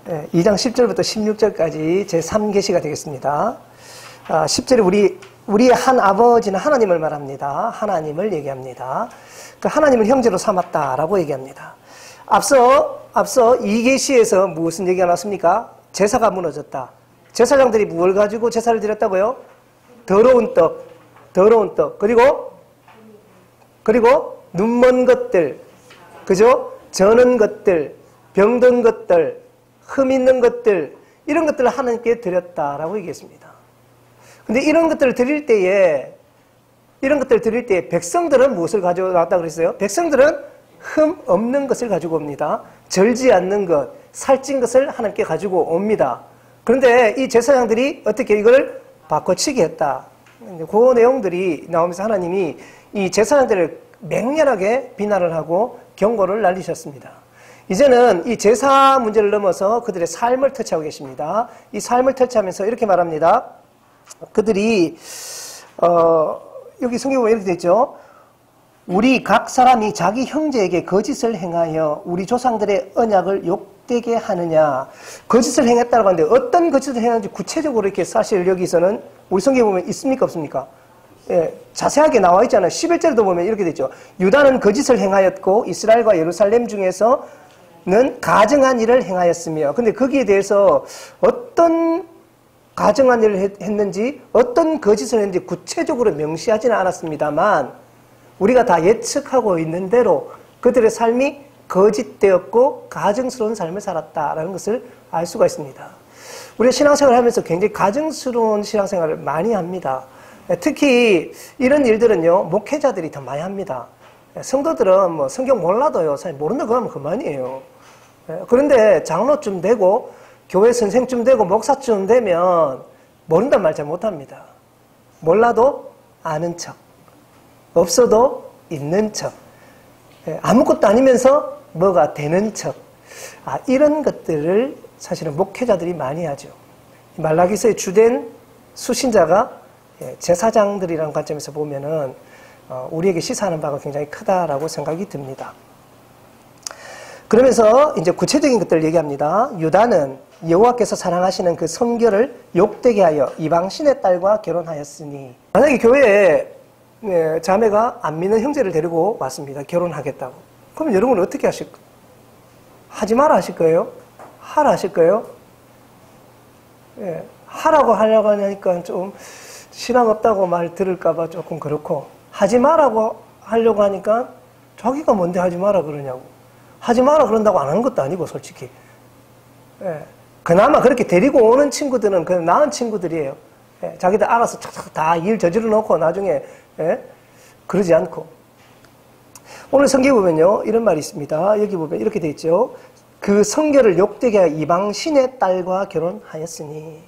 2장 10절부터 16절까지 제3계시가 되겠습니다. 10절에 우리의 한 아버지는 하나님을 말합니다. 하나님을 얘기합니다. 그 하나님을 형제로 삼았다라고 얘기합니다. 앞서 2계시에서 무슨 얘기가 나왔습니까? 제사가 무너졌다. 제사장들이 뭘 가지고 제사를 드렸다고요? 더러운 떡. 그리고 눈먼 것들, 그죠? 저는 것들, 병든 것들, 흠 있는 것들, 이런 것들을 하나님께 드렸다라고 얘기했습니다. 근데 이런 것들을 드릴 때에 백성들은 무엇을 가지고 나왔다고 그랬어요? 백성들은 흠 없는 것을 가지고 옵니다. 절지 않는 것, 살찐 것을 하나님께 가지고 옵니다. 그런데 이 제사장들이 어떻게 이걸 바꿔치기 했다. 그 내용들이 나오면서 하나님이 이 제사장들을 맹렬하게 비난을 하고 경고를 날리셨습니다. 이제는 이 제사 문제를 넘어서 그들의 삶을 터치하고 계십니다. 이 삶을 터치하면서 이렇게 말합니다. 그들이 여기 성경에 보면 이렇게 되어 있죠. 우리 각 사람이 자기 형제에게 거짓을 행하여 우리 조상들의 언약을 욕되게 하느냐. 거짓을 행했다고 하는데 어떤 거짓을 행했는지 구체적으로 이렇게 사실 여기서는 우리 성경에 보면 있습니까 없습니까? 예, 자세하게 나와 있잖아요. 11절도 보면 이렇게 되죠. 유다는 거짓을 행하였고 이스라엘과 예루살렘 중에서는 가증한 일을 행하였으며, 근데 거기에 대해서 어떤 가증한 일을 했는지, 어떤 거짓을 했는지 구체적으로 명시하지는 않았습니다만 우리가 다 예측하고 있는 대로 그들의 삶이 거짓되었고 가증스러운 삶을 살았다라는 것을 알 수가 있습니다. 우리가 신앙생활을 하면서 굉장히 가증스러운 신앙생활을 많이 합니다. 특히 이런 일들은요, 목회자들이 더 많이 합니다. 성도들은 뭐 성경 몰라도요, 사실 모른다고 하면 그만이에요. 그런데 장로쯤 되고 교회 선생쯤 되고 목사쯤 되면 모른단 말 잘 못합니다. 몰라도 아는 척, 없어도 있는 척, 아무것도 아니면서 뭐가 되는 척, 이런 것들을 사실은 목회자들이 많이 하죠. 말라기서의 주된 수신자가 제사장들이라는 관점에서 보면은 우리에게 시사하는 바가 굉장히 크다라고 생각이 듭니다. 그러면서 이제 구체적인 것들을 얘기합니다. 유다는 여호와께서 사랑하시는 그 성결을 욕되게 하여 이방신의 딸과 결혼하였으니, 만약에 교회에 자매가 안 믿는 형제를 데리고 왔습니다. 결혼하겠다고. 그럼 여러분은 어떻게 하실 거예요? 하지 마라 하실 거예요? 하라 하실 거예요? 하라고 하려고 하니까 좀 신앙 없다고 말 들을까봐 조금 그렇고, 하지 마라고 하려고 하니까 자기가 뭔데 하지 마라 그러냐고. 하지 마라 그런다고 안 하는 것도 아니고 솔직히. 그나마 그렇게 데리고 오는 친구들은 그 나은 친구들이에요. 자기들 알아서 착착 다 일 저지르 놓고 나중에 그러지 않고. 오늘 성경에 보면요, 이런 말이 있습니다. 여기 보면 이렇게 돼 있죠. 그 성결을 욕되게 하여 이방신의 딸과 결혼하였으니.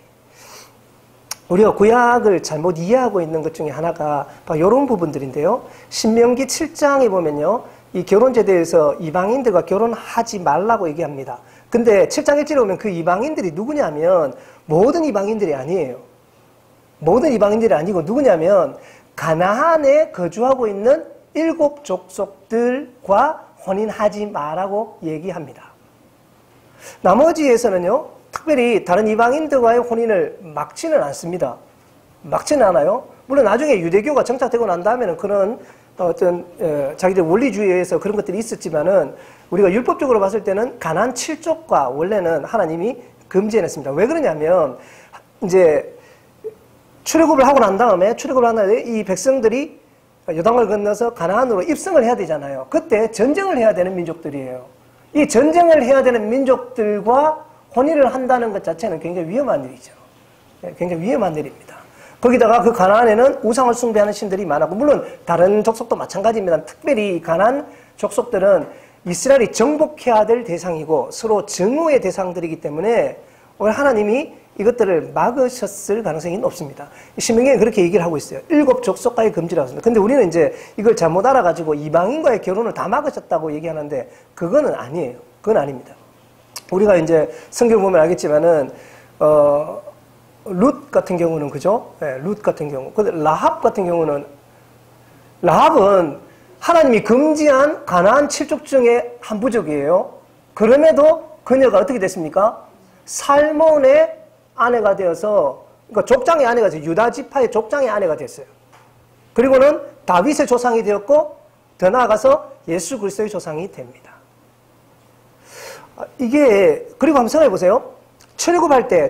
우리가 구약을 잘못 이해하고 있는 것 중에 하나가 바로 이런 부분들인데요. 신명기 7장에 보면요, 이 결혼제도에서 이방인들과 결혼하지 말라고 얘기합니다. 근데 7장 1절에 보면 그 이방인들이 누구냐면 모든 이방인들이 아니에요. 모든 이방인들이 아니고 누구냐면 가나안에 거주하고 있는 7 족속들과 혼인하지 마라고 얘기합니다. 나머지에서는요, 특별히 다른 이방인들과의 혼인을 막지는 않습니다. 막지는 않아요. 물론 나중에 유대교가 정착되고 난 다음에는 그런 어떤 자기들 원리주의에서 그런 것들이 있었지만은 우리가 율법적으로 봤을 때는 가나안 7족과 원래는 하나님이 금지해냈습니다. 왜 그러냐면 이제 출애굽을 하고 난 다음에 이 백성들이 요단강을 건너서 가나안으로 입성을 해야 되잖아요. 그때 전쟁을 해야 되는 민족들이에요. 이 전쟁을 해야 되는 민족들과 혼인을 한다는 것 자체는 굉장히 위험한 일이죠. 굉장히 위험한 일입니다. 거기다가 그 가나안에는 우상을 숭배하는 신들이 많았고, 물론 다른 족속도 마찬가지입니다. 특별히 가나안 족속들은 이스라엘이 정복해야 될 대상이고 서로 증오의 대상들이기 때문에 오늘 하나님이 이것들을 막으셨을 가능성이 높습니다. 신명기에 그렇게 얘기를 하고 있어요. 7 족속과의 금지라고 했습니다. 근데 우리는 이제 이걸 잘못 알아가지고 이방인과의 결혼을 다 막으셨다고 얘기하는데 그거는 아니에요. 그건 아닙니다. 우리가 이제 성경 보면 알겠지만은 룻 같은 경우는 그죠? 룻 같은 경우. 근데 라합 같은 경우는, 라합은 하나님이 금지한 가나안 7족 중에 한 부족이에요. 그럼에도 그녀가 어떻게 됐습니까? 살몬의 아내가 되어서, 그러니까 족장의 아내가 되어서 유다 지파의 족장의 아내가 됐어요. 그리고는 다윗의 조상이 되었고 더 나아가서 예수 그리스도의 조상이 됩니다. 이게, 그리고 한번 생각해 보세요. 출애굽할 때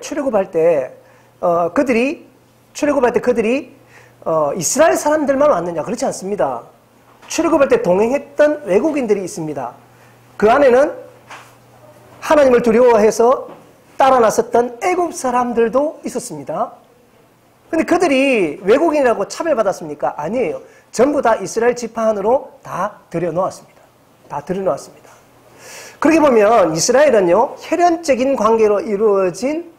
그들이 이스라엘 사람들만 왔느냐? 그렇지 않습니다. 출애굽할 때 동행했던 외국인들이 있습니다. 그 안에는 하나님을 두려워해서 따라 나섰던 애굽 사람들도 있었습니다. 근데 그들이 외국인이라고 차별받았습니까? 아니에요. 전부 다 이스라엘 지파 안으로 다 들여놓았습니다. 다 들여놓았습니다. 그렇게 보면 이스라엘은요, 혈연적인 관계로 이루어진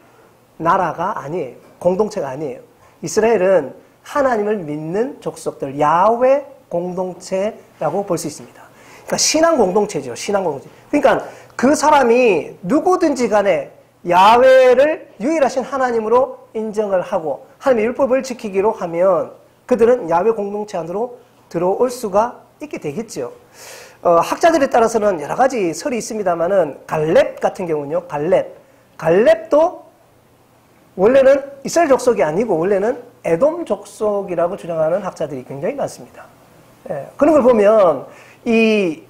나라가 아니에요. 공동체가 아니에요. 이스라엘은 하나님을 믿는 족속들, 야훼 공동체라고 볼 수 있습니다. 그러니까 신앙 공동체죠. 신앙 공동체. 그러니까 그 사람이 누구든지 간에 야훼를 유일하신 하나님으로 인정을 하고 하나님의 율법을 지키기로 하면 그들은 야훼 공동체 안으로 들어올 수가 있게 되겠죠. 학자들에 따라서는 여러 가지 설이 있습니다만은 갈렙 같은 경우는요. 갈렙도 원래는 이스라엘 족속이 아니고 원래는 에돔 족속이라고 주장하는 학자들이 굉장히 많습니다. 그런 걸 보면 이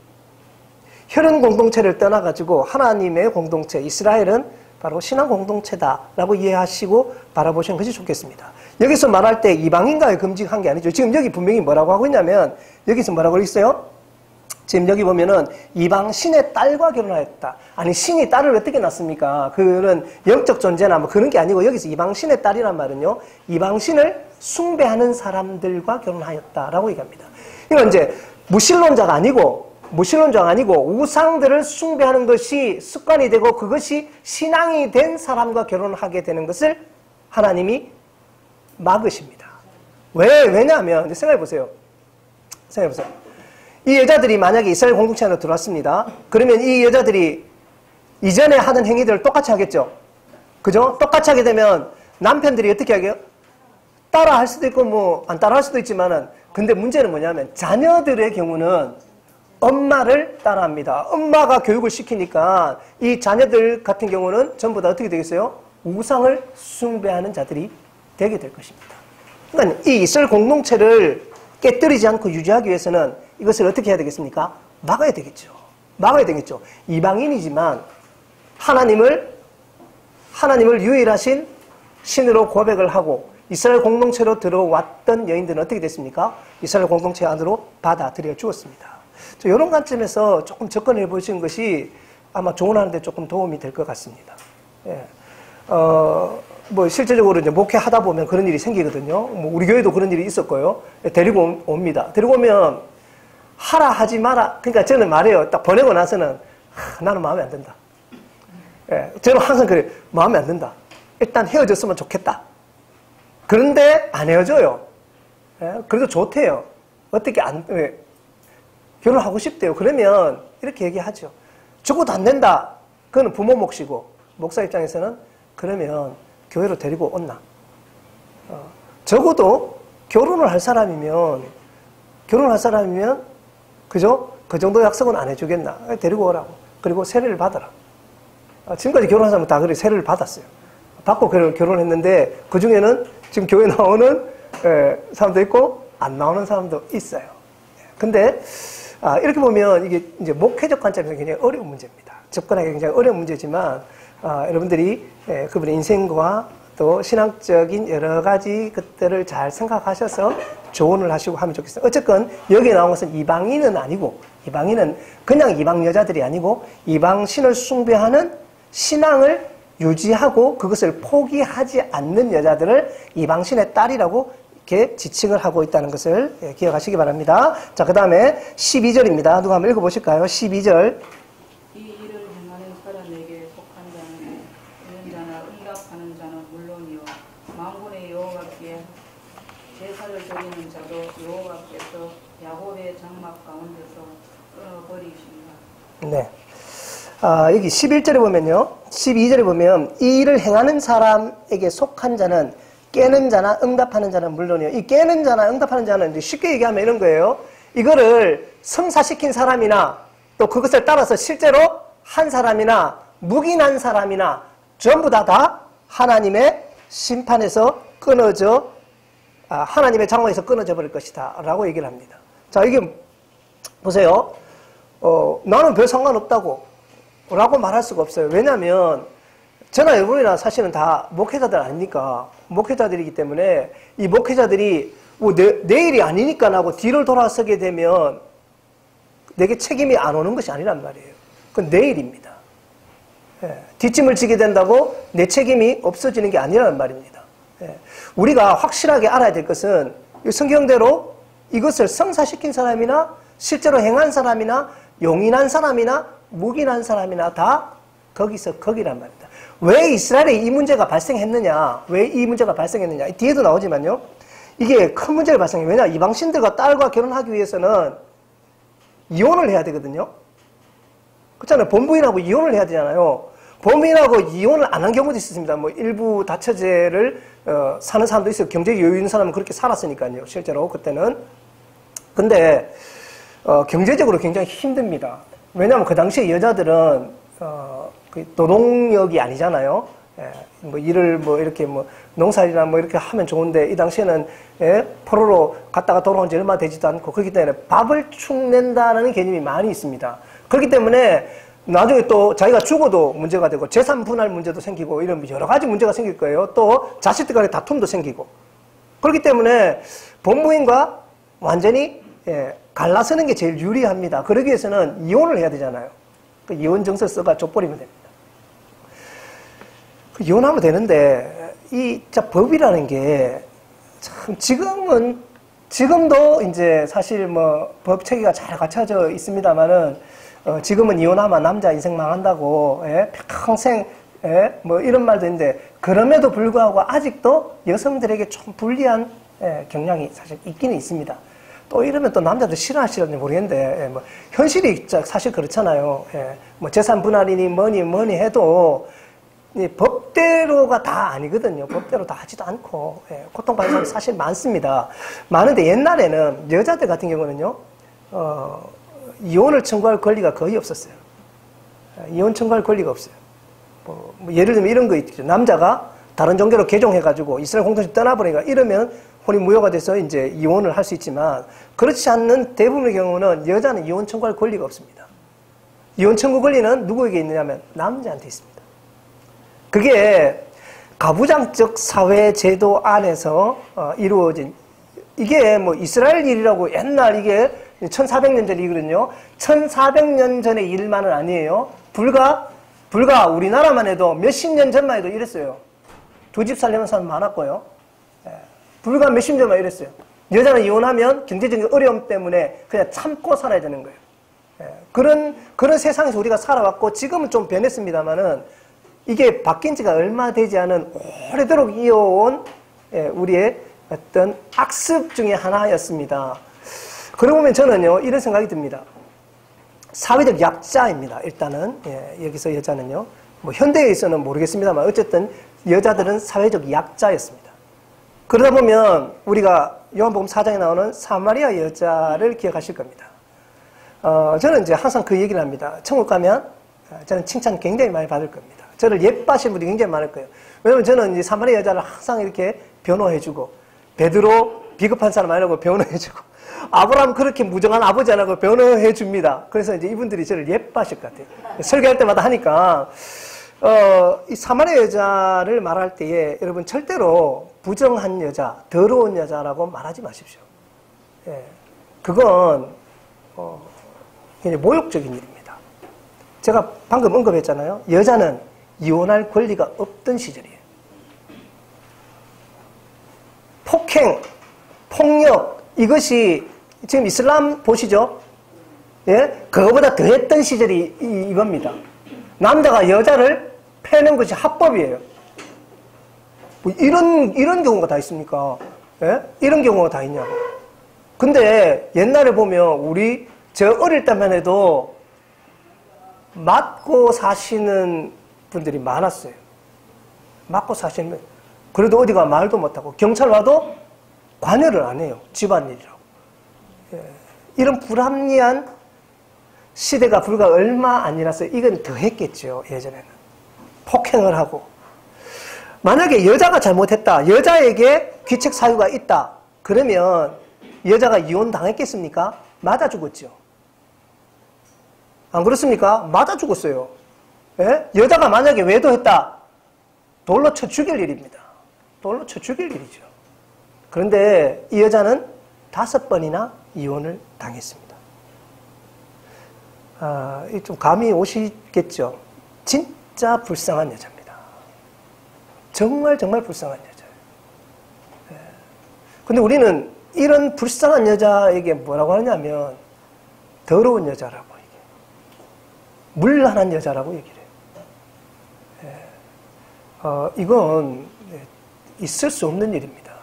혈연 공동체를 떠나가지고 하나님의 공동체, 이스라엘은 바로 신앙 공동체다라고 이해하시고 바라보시는 것이 좋겠습니다. 여기서 말할 때 이방인과의 금직한 게 아니죠. 지금 여기 분명히 뭐라고 하고 있냐면 여기서 뭐라고 있어요? 지금 여기 보면은 이방 신의 딸과 결혼하였다. 아니, 신이 딸을 어떻게 낳습니까? 그는 영적 존재나 뭐 그런 게 아니고 여기서 이방 신의 딸이란 말은요, 이방 신을 숭배하는 사람들과 결혼하였다라고 얘기합니다. 이건 이제 무신론자가 아니고 우상들을 숭배하는 것이 습관이 되고 그것이 신앙이 된 사람과 결혼하게 되는 것을 하나님이 막으십니다. 왜냐하면 생각해 보세요. 이 여자들이 만약에 이스라엘 공동체 안으로 들어왔습니다. 그러면 이 여자들이 이전에 하던 행위들을 똑같이 하겠죠. 그죠? 똑같이 하게 되면 남편들이 어떻게 하게요? 따라 할 수도 있고 뭐 안 따라 할 수도 있지만은, 근데 문제는 뭐냐면 자녀들의 경우는 엄마를 따라합니다. 엄마가 교육을 시키니까 이 자녀들 같은 경우는 전부 다 어떻게 되겠어요? 우상을 숭배하는 자들이 되게 될 것입니다. 그러니까 이 이스라엘 공동체를 깨뜨리지 않고 유지하기 위해서는 이것을 어떻게 해야 되겠습니까? 막아야 되겠죠. 이방인이지만 하나님을 유일하신 신으로 고백을 하고 이스라엘 공동체로 들어왔던 여인들은 어떻게 됐습니까? 이스라엘 공동체 안으로 받아들여 주었습니다. 이런 관점에서 조금 접근해 보시는 것이 아마 조언하는데 조금 도움이 될 것 같습니다. 예. 뭐 실제적으로 이제 목회하다 보면 그런 일이 생기거든요. 뭐 우리 교회도 그런 일이 있었고요. 데리고 옵니다. 데리고 오면 하라 하지 마라. 그러니까 저는 말해요. 딱 보내고 나서는 나는 마음에 안 든다. 예. 저는 항상 그래요. 마음에 안 든다. 일단 헤어졌으면 좋겠다. 그런데 안 헤어져요. 예. 그래도 좋대요. 어떻게 결혼하고 싶대요. 그러면 이렇게 얘기하죠. 죽어도 안 된다. 그거는 부모 몫이고 목사 입장에서는 그러면 교회로 데리고 온나. 적어도 결혼을 할 사람이면 그죠? 그 정도 약속은 안 해주겠나. 데리고 오라고. 그리고 세례를 받아라. 지금까지 결혼한 사람은 다 그래 세례를 받았어요. 받고 결혼했는데 그 중에는 지금 교회 나오는 사람도 있고 안 나오는 사람도 있어요. 근데 이렇게 보면 이게 이제 목회적 관점에서 굉장히 어려운 문제입니다. 접근하기 굉장히 어려운 문제지만 여러분들이 그분의 인생과 또 신앙적인 여러 가지 것들을 잘 생각하셔서 조언을 하시고 하면 좋겠어요. 어쨌건 여기에 나온 것은 이방인은 아니고, 이방인은 그냥 이방 여자들이 아니고 이방 신을 숭배하는 신앙을 유지하고 그것을 포기하지 않는 여자들을 이방 신의 딸이라고 이렇게 지칭을 하고 있다는 것을 기억하시기 바랍니다. 자, 그 다음에 12절입니다. 누가 한번 읽어보실까요? 12절. 이 일을 행하는 사람에게 속한 자는 있는 자나 응답하는 자는 물론이요 만군의 여호와께 제사를 드리는 자도 여호와께서 야곱의 장막 가운데서 끊어버리십니다. 네. 여기 11절에 보면요. 12절에 보면 이 일을 행하는 사람에게 속한 자는 깨는 자나 응답하는 자는 물론이요. 이 깨는 자나 응답하는 자는 이제 쉽게 얘기하면 이런 거예요. 이거를 성사시킨 사람이나 또 그것을 따라서 실제로 한 사람이나 묵인한 사람이나 전부 다 하나님의 심판에서 끊어져, 하나님의 장막에서 끊어져 버릴 것이다 라고 얘기를 합니다. 자, 이게 보세요. 나는 별 상관없다고 라고 말할 수가 없어요. 왜냐하면 저나 여러분이나 사실은 다 목회자들 아닙니까? 목회자들이기 때문에 이 목회자들이 뭐 내일이 아니니까 하고 뒤를 돌아서게 되면 내게 책임이 안 오는 것이 아니란 말이에요. 그건 내일입니다. 예, 뒷짐을 지게 된다고 내 책임이 없어지는 게 아니라는 말입니다. 예, 우리가 확실하게 알아야 될 것은 성경대로 이것을 성사시킨 사람이나 실제로 행한 사람이나 용인한 사람이나 묵인한 사람이나 다 거기서 거기란 말입니다. 왜 이스라엘에 이 문제가 발생했느냐? 왜 이 문제가 발생했느냐? 뒤에도 나오지만요. 이게 큰 문제가 발생해요. 왜냐? 이방신들과 딸과 결혼하기 위해서는 이혼을 해야 되거든요. 그렇잖아요. 본부인하고 이혼을 해야 되잖아요. 본부인하고 이혼을 안 한 경우도 있습니다. 뭐 일부 다처제를 사는 사람도 있어요. 경제 여유 있는 사람은 그렇게 살았으니까요. 실제로 그때는. 근데 경제적으로 굉장히 힘듭니다. 왜냐하면 그 당시에 여자들은 그 노동력이 아니잖아요. 예, 뭐 일을 뭐 이렇게 뭐 농사일이나 뭐 이렇게 하면 좋은데 이 당시에는 예, 포로로 갔다가 돌아온 지 얼마 되지도 않고 그렇기 때문에 밥을 축낸다는 개념이 많이 있습니다. 그렇기 때문에 나중에 또 자기가 죽어도 문제가 되고 재산 분할 문제도 생기고 이런 여러 가지 문제가 생길 거예요. 또 자식들 간의 다툼도 생기고 그렇기 때문에 본부인과 완전히 예, 갈라서는 게 제일 유리합니다. 그러기 위해서는 이혼을 해야 되잖아요. 그 이혼 정서 써가 족버리면 됩니다. 그 이혼하면 되는데 이 법이라는 게 참 지금도 이제 사실 뭐 법 체계가 잘 갖춰져 있습니다만은 지금은 이혼하면 남자 인생 망한다고 예? 평생 예? 뭐 이런 말도 있는데 그럼에도 불구하고 아직도 여성들에게 좀 불리한 예, 경향이 사실 있기는 있습니다. 또 이러면 또 남자들 싫어하시는지 모르겠는데, 예, 뭐, 현실이 사실 그렇잖아요. 예, 뭐, 재산 분할이니 뭐니 해도, 이 법대로가 다 아니거든요. 법대로 다 하지도 않고, 예, 고통받는 사람이 사실 많습니다. 많은데 옛날에는 여자들 같은 경우는요, 이혼을 청구할 권리가 거의 없었어요. 이혼 청구할 권리가 없어요. 뭐 예를 들면 이런 거 있죠. 남자가 다른 종교로 개종해가지고 이스라엘 공동체 떠나버리니까 이러면 혼이 무효가 돼서 이제 이혼을 할 수 있지만 그렇지 않는 대부분의 경우는 여자는 이혼 청구할 권리가 없습니다. 이혼 청구 권리는 누구에게 있느냐면 남자한테 있습니다. 그게 가부장적 사회 제도 안에서 이루어진 이게 뭐 이스라엘 일이라고 옛날 이게 1400년 전 일이거든요. 1400년 전의 일만은 아니에요. 불과 우리나라만 해도 몇십 년 전만 해도 이랬어요. 두 집 살려는 사람 많았고요. 불과 몇십 년 전만 이랬어요. 여자는 이혼하면 경제적인 어려움 때문에 그냥 참고 살아야 되는 거예요. 그런 세상에서 우리가 살아왔고 지금은 좀 변했습니다만은 이게 바뀐 지가 얼마 되지 않은 오래도록 이어온 우리의 어떤 악습 중에 하나였습니다. 그러고 보면 저는요 이런 생각이 듭니다. 사회적 약자입니다. 일단은 여기서 여자는요 뭐 현대에 있어서는 모르겠습니다만 어쨌든 여자들은 사회적 약자였습니다. 그러다 보면 우리가 요한복음 4장에 나오는 사마리아 여자를 기억하실 겁니다. 저는 이제 항상 그 얘기를 합니다. 천국 가면 저는 칭찬 굉장히 많이 받을 겁니다. 저를 예뻐하시는 분들이 굉장히 많을 거예요. 왜냐면 저는 이 사마리아 여자를 항상 이렇게 변호해주고 베드로 비겁한 사람 아니라고 변호해주고 아브라함 그렇게 무정한 아버지 아니라고 변호해줍니다. 그래서 이제 이분들이 저를 예뻐하실 것 같아요. 설교할 때마다 하니까 이 사마리아 여자를 말할 때에 여러분 절대로 부정한 여자, 더러운 여자라고 말하지 마십시오. 예, 그건 굉장히 모욕적인 일입니다. 제가 방금 언급했잖아요. 여자는 이혼할 권리가 없던 시절이에요. 폭행, 폭력 이것이 지금 이슬람 보시죠? 예, 그거보다 더했던 시절이 이겁니다. 남자가 여자를 패는 것이 합법이에요. 뭐 이런 경우가 다 있습니까? 예? 이런 경우가 다 있냐고. 근데 옛날에 보면 저 어릴 때만 해도 맞고 사시는 분들이 많았어요. 맞고 사시는 분. 그래도 어디가 말도 못하고 경찰 와도 관여를 안 해요. 집안일이라고. 예. 이런 불합리한 시대가 불과 얼마 안 지났어요. 이건 더 했겠죠. 예전에는. 폭행을 하고, 만약에 여자가 잘못했다, 여자에게 귀책 사유가 있다, 그러면 여자가 이혼 당했겠습니까? 맞아 죽었죠. 안 그렇습니까? 맞아 죽었어요. 예? 여자가 만약에 외도했다, 돌로 쳐 죽일 일입니다. 돌로 쳐 죽일 일이죠. 그런데 이 여자는 5번이나 이혼을 당했습니다. 좀 감이 오시겠죠? 진짜 불쌍한 여자입니다. 정말 불쌍한 여자예요. 예. 근데 우리는 이런 불쌍한 여자에게 뭐라고 하냐면 더러운 여자라고 얘기해요. 물란한 여자라고 얘기를 해요. 예. 이건 있을 수 없는 일입니다.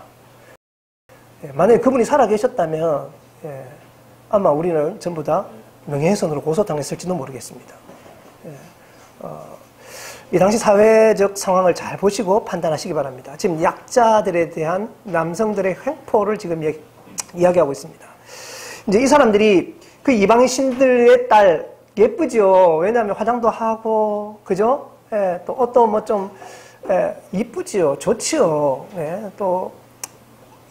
예. 만약에 그분이 살아계셨다면 아마 우리는 전부 다 명예훼손으로 고소당했을지도 모르겠습니다. 이 당시 사회적 상황을 잘 보시고 판단하시기 바랍니다. 지금 약자들에 대한 남성들의 횡포를 지금 이야기하고 있습니다. 이제 이 사람들이 그 이방인 신들의 딸 예쁘죠. 왜냐하면 화장도 하고, 그죠? 예, 또 옷도 뭐 좀 이쁘지요. 좋지요. 예, 또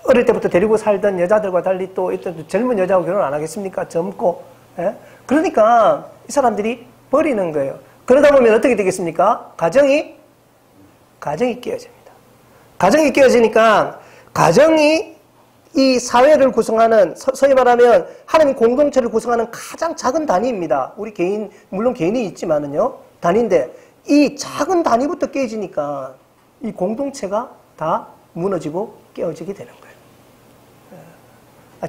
어릴 때부터 데리고 살던 여자들과 달리 또 젊은 여자하고 결혼 안 하겠습니까? 젊고. 예? 그러니까 이 사람들이 버리는 거예요. 그러다 보면 어떻게 되겠습니까? 가정이 깨어집니다. 가정이 깨어지니까 가정이 이 사회를 구성하는, 소위 말하면 하나님 공동체를 구성하는 가장 작은 단위입니다. 우리 개인, 물론 개인이 있지만은요, 단위인데 이 작은 단위부터 깨지니까 이 공동체가 다 무너지고 깨어지게 되는 거예요.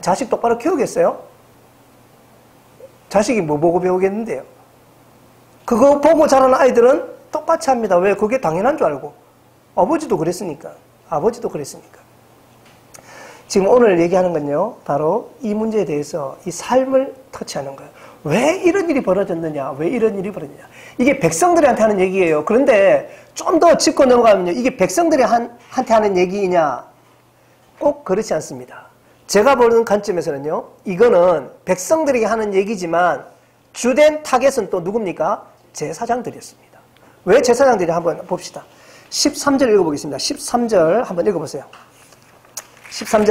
자식 똑바로 키우겠어요? 자식이 뭐 보고 배우겠는데요? 그거 보고 자란 아이들은 똑같이 합니다. 왜? 그게 당연한 줄 알고. 아버지도 그랬으니까. 지금 오늘 얘기하는 건요, 바로 이 문제에 대해서 이 삶을 터치하는 거예요. 왜 이런 일이 벌어졌느냐? 이게 백성들한테 하는 얘기예요. 그런데 좀 더 짚고 넘어가면요, 이게 백성들한테 하는 얘기냐? 꼭 그렇지 않습니다. 제가 보는 관점에서는요, 이거는 백성들에게 하는 얘기지만 주된 타겟은 또 누굽니까? 제사장들이었습니다. 왜 제사장들이 한번 봅시다. 13절 읽어보겠습니다. 13절 한번 읽어보세요. 13절.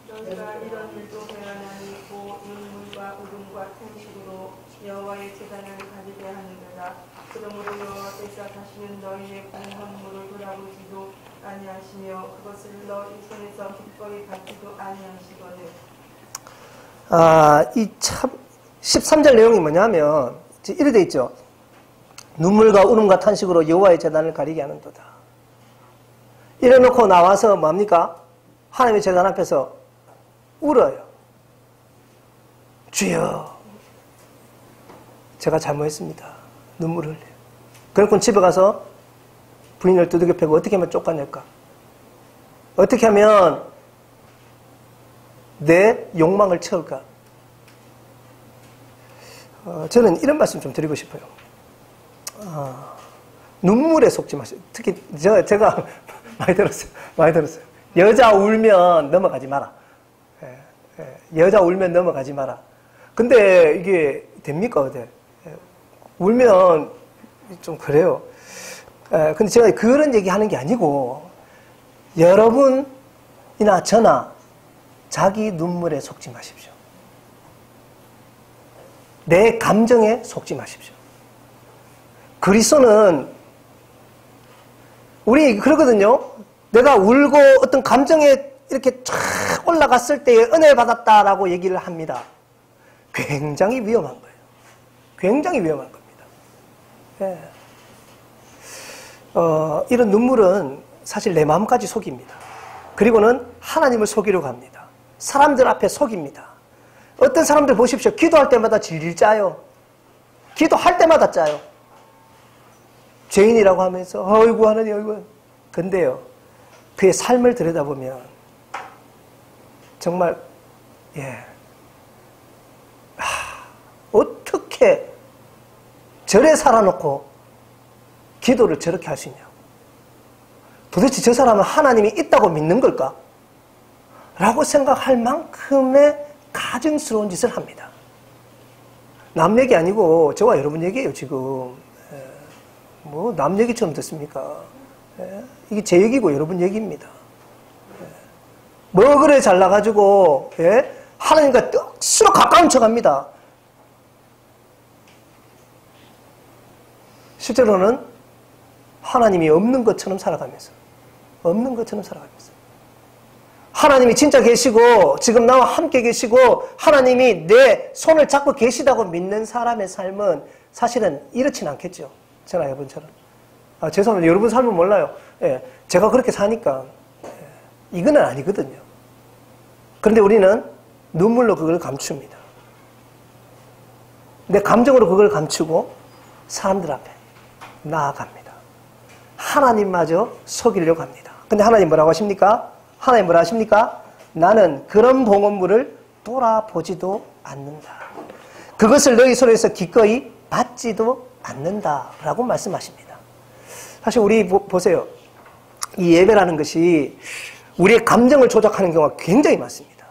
너희가 이런 일도 행하나니 고 눈물과 울음과 탄식으로 여호와의 제단을 가리게 하는도다. 그러므로 여호와께서 다시는 너희의 공헌물을 돌아보지도 아니하시며 그것을 너희 손에서 기꺼이 받지도 아니하시거늘. 이 참 13절 내용이 뭐냐면 이래 돼 있죠. 눈물과 울음과 탄식으로 여호와의 제단을 가리게 하는도다. 이래 놓고 나와서 뭡니까? 하나님의 제단 앞에서 울어요. 주여, 제가 잘못했습니다. 눈물을 흘려요. 그래놓고 집에 가서 부인을 두들겨 패고 어떻게 하면 쫓아낼까? 어떻게 하면 내 욕망을 채울까? 저는 이런 말씀 좀 드리고 싶어요. 눈물에 속지 마세요. 특히 제가 많이 들었어요. 여자 울면 넘어가지 마라. 여자 울면 넘어가지 마라. 근데 이게 됩니까? 울면 좀 그래요. 근데 제가 그런 얘기 하는 게 아니고, 여러분이나 저나 자기 눈물에 속지 마십시오. 내 감정에 속지 마십시오. 그리스도는 우리 그러거든요. 내가 울고 어떤 감정에 이렇게 쫙 올라갔을 때에 은혜 받았다라고 얘기를 합니다. 굉장히 위험한 거예요. 굉장히 위험한 겁니다. 예. 이런 눈물은 사실 내 마음까지 속입니다. 그리고는 하나님을 속이려고 합니다. 사람들 앞에 속입니다. 어떤 사람들 보십시오. 기도할 때마다 질질 짜요. 기도할 때마다 짜요. 죄인이라고 하면서 어이구 하느니 어이구. 근데요, 그의 삶을 들여다보면 정말 어떻게 절에 살아놓고 기도를 저렇게 할 수 있냐. 도대체 저 사람은 하나님이 있다고 믿는 걸까? 라고 생각할 만큼의 가증스러운 짓을 합니다. 남 얘기 아니고 저와 여러분 얘기예요, 지금. 뭐 남 얘기처럼 듣습니까? 예? 이게 제 얘기고 여러분 얘기입니다. 예? 뭐 그래 잘나가지고 예? 하나님과 억수로 가까운 척합니다. 실제로는 하나님이 없는 것처럼 살아가면서 하나님이 진짜 계시고 지금 나와 함께 계시고 하나님이 내 손을 잡고 계시다고 믿는 사람의 삶은 사실은 이렇진 않겠죠. 저나 여러분처럼. 죄송합니다. 여러분 삶은 몰라요. 예, 제가 그렇게 사니까 이거는 아니거든요. 그런데 우리는 눈물로 그걸 감춥니다. 내 감정으로 그걸 감추고 사람들 앞에 나아갑니다. 하나님마저 속이려고 합니다. 근데 하나님 뭐라고 하십니까? 하나님 뭐라 하십니까? 나는 그런 봉헌물을 돌아보지도 않는다. 그것을 너희 손에서 기꺼이 받지도 않는다 라고 말씀하십니다. 사실 우리 보세요. 이 예배라는 것이 우리의 감정을 조작하는 경우가 굉장히 많습니다.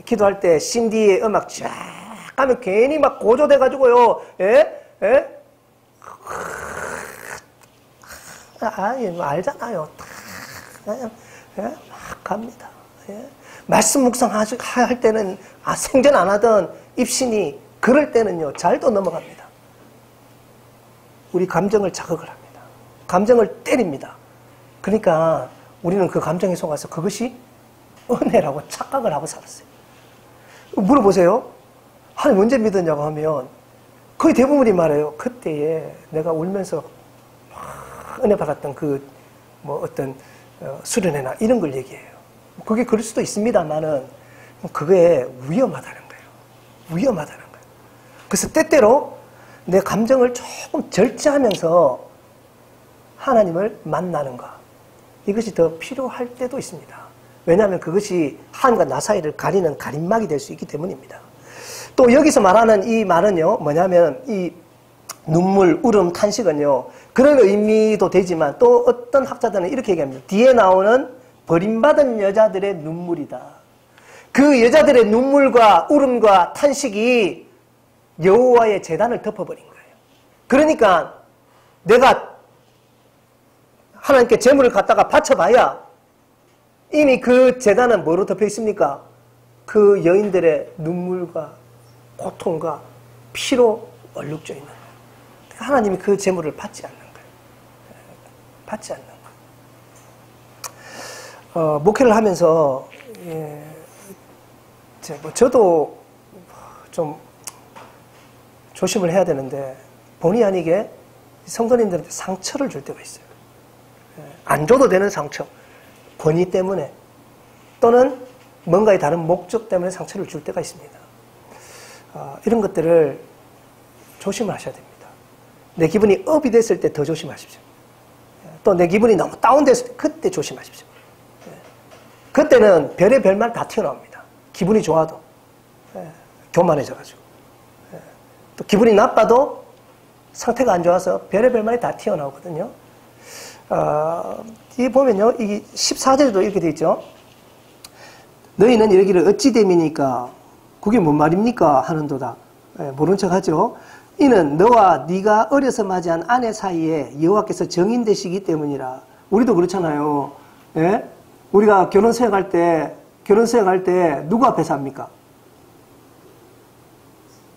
기도할 때 신디의 음악 쫙 하면 괜히 막 고조돼가지고요. 알잖아요. 막 갑니다. 말씀 묵상할 때는 생전 안 하던 입신이 그럴 때는요 잘도 넘어갑니다. 우리 감정을 자극을 합니다. 감정을 때립니다. 그러니까 우리는 그 감정에 속아서 그것이 은혜라고 착각을 하고 살았어요. 물어보세요. 하나님 언제 믿었냐고 하면 거의 대부분이 말해요. 그때에 내가 울면서 은혜 받았던 그 뭐 어떤 수련회나 이런 걸 얘기해요. 그게 그럴 수도 있습니다만은 그게 위험하다는 거예요. 위험하다는 거예요. 그래서 때때로 내 감정을 조금 절제하면서 하나님을 만나는 것, 이것이 더 필요할 때도 있습니다. 왜냐하면 그것이 하나님과 나 사이를 가리는 가림막이 될 수 있기 때문입니다. 또 여기서 말하는 이 말은요 뭐냐면 이 눈물, 울음, 탄식은요 그런 의미도 되지만 또 어떤 학자들은 이렇게 얘기합니다. 뒤에 나오는 버림받은 여자들의 눈물이다. 그 여자들의 눈물과 울음과 탄식이 여호와의 제단을 덮어버린 거예요. 그러니까 내가 하나님께 제물을 갖다가 바쳐봐야 이미 그 제단은 뭐로 덮여 있습니까? 그 여인들의 눈물과 고통과 피로 얼룩져 있는 거예요. 하나님이 그 제물을 받지 않는 거예요. 받지 않는 거예요. 목회를 하면서 저도 좀 조심을 해야 되는데 본의 아니게 성도님들한테 상처를 줄 때가 있어요. 안 줘도 되는 상처, 권위 때문에 또는 뭔가의 다른 목적 때문에 상처를 줄 때가 있습니다. 이런 것들을 조심을 하셔야 됩니다. 내 기분이 업이 됐을 때 더 조심하십시오. 또 내 기분이 너무 다운됐을 때 그때 조심하십시오. 그때는 별의 별말 다 튀어나옵니다. 기분이 좋아도 교만해져가지고 또 기분이 나빠도 상태가 안 좋아서 별의 별말이 다 튀어나오거든요. 뒤에 보면요 이 14절에도 이렇게 되어 있죠. 너희는 이러기를 어찌 됨이니까 그게 뭔 말입니까 하는도다. 모른 척하죠. 이는 너와 네가 어려서 맞이한 아내 사이에 여호와께서 정인되시기 때문이라. 우리도 그렇잖아요. 예? 우리가 결혼 서약할 때 누구 앞에서 합니까?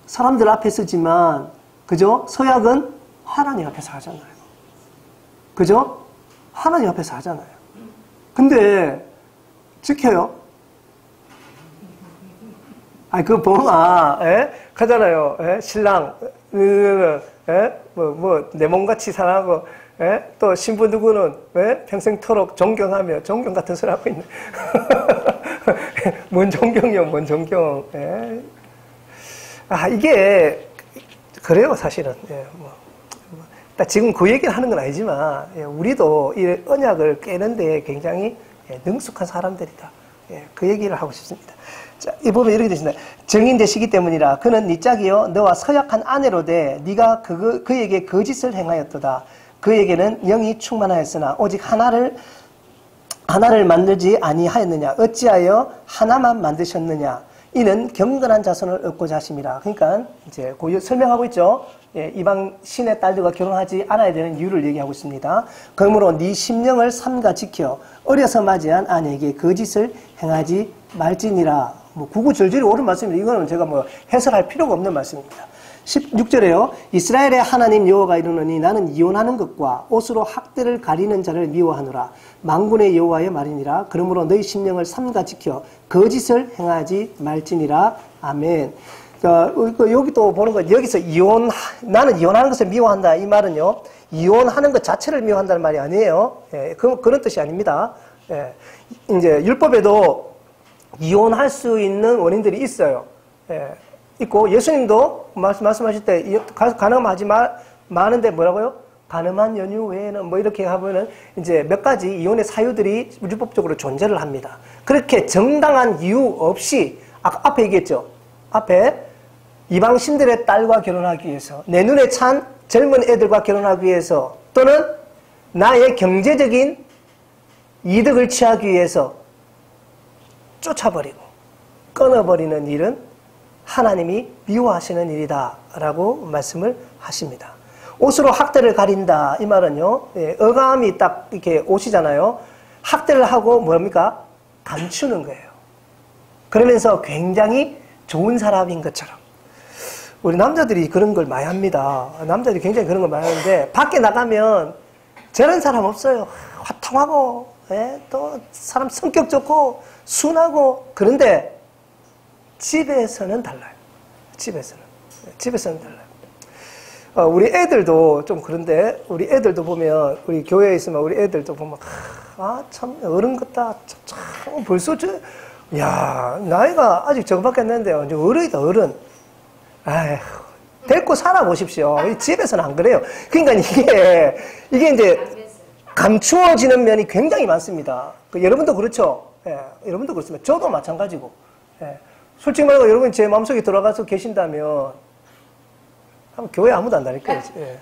사람들 앞에 쓰지만 그죠? 서약은 하나님 앞에서 하잖아요. 그죠? 하나님 앞에서 하잖아요. 근데 지켜요? 그 봉아, 가잖아요. 신랑, 내 몸같이 사랑하고, 또 신부 누구는, 평생토록 존경하며, 존경 같은 소리 하고 있네. 뭔 존경이요, 뭔 존경. 이게, 그래요, 사실은. 지금 그 얘기를 하는 건 아니지만, 우리도 이 언약을 깨는 데 굉장히 능숙한 사람들이다. 그 얘기를 하고 싶습니다. 자, 이 부분 이렇게 되신다. 정인되시기 때문이라. 그는 네 짝이요 너와 서약한 아내로 돼 네가 그에게 거짓을 행하였도다. 그에게는 영이 충만하였으나 오직 하나를 만들지 아니하였느냐. 어찌하여 하나만 만드셨느냐. 이는 경건한 자손을 얻고자 하심이라. 그러니까 이제 설명하고 있죠. 예, 이방 신의 딸들과 결혼하지 않아야 되는 이유를 얘기하고 있습니다. 그러므로 네 심령을 삼가 지켜 어려서 맞이한 아내에게 거짓을 행하지 말지니라. 뭐 구구절절히 옳은 말씀입니다. 이거는 제가 뭐 해설할 필요가 없는 말씀입니다. 16절에요. 이스라엘의 하나님 여호와가 이르노니 나는 이혼하는 것과 옷으로 학대를 가리는 자를 미워하노라. 만군의 여호와의 말이니라. 그러므로 너희 심령을 삼가 지켜 거짓을 행하지 말지니라. 아멘. 여기 또 보는 거, 여기서 나는 이혼하는 것을 미워한다. 이 말은요, 이혼하는 것 자체를 미워한다는 말이 아니에요. 예, 그런 뜻이 아닙니다. 예, 이제 율법에도 이혼할 수 있는 원인들이 있어요. 예, 있고, 예수님도 말씀하실 때, 가늠하지 마는데 뭐라고요? 가늠한 연유 외에는 뭐 이렇게 하면은 이제 몇 가지 이혼의 사유들이 율법적으로 존재를 합니다. 그렇게 정당한 이유 없이, 앞에 얘기했죠. 앞에 이방신들의 딸과 결혼하기 위해서, 내 눈에 찬 젊은 애들과 결혼하기 위해서, 또는 나의 경제적인 이득을 취하기 위해서 쫓아버리고 끊어버리는 일은 하나님이 미워하시는 일이다 라고 말씀을 하십니다. 옷으로 학대를 가린다. 이 말은요, 예, 어감이 딱 이렇게 오시잖아요. 학대를 하고 뭡니까? 감추는 거예요. 그러면서 굉장히 좋은 사람인 것처럼. 우리 남자들이 그런 걸 많이 합니다. 남자들이 굉장히 그런 걸 많이 하는데, 밖에 나가면 저런 사람 없어요. 화통하고, 예, 또 사람 성격 좋고, 순하고. 그런데 집에서는 달라요. 집에서는 달라요. 우리 애들도 좀 그런데, 우리 애들도 보면, 우리 교회에 있으면 우리 애들도 보면, 참 어른 같다. 참 벌써 야, 나이가 아직 저거밖에 안 됐는데, 완전 어른이다, 어른. 아휴, 데리고 살아보십시오. 집에서는 안 그래요. 그러니까 이게 이제 감추어지는 면이 굉장히 많습니다. 여러분도 그렇죠? 예, 여러분도 그렇습니다. 저도 마찬가지고. 예, 솔직히 말하고 여러분 제 마음속에 들어가서 계신다면, 교회 아무도 안 다닐 거예요. 예.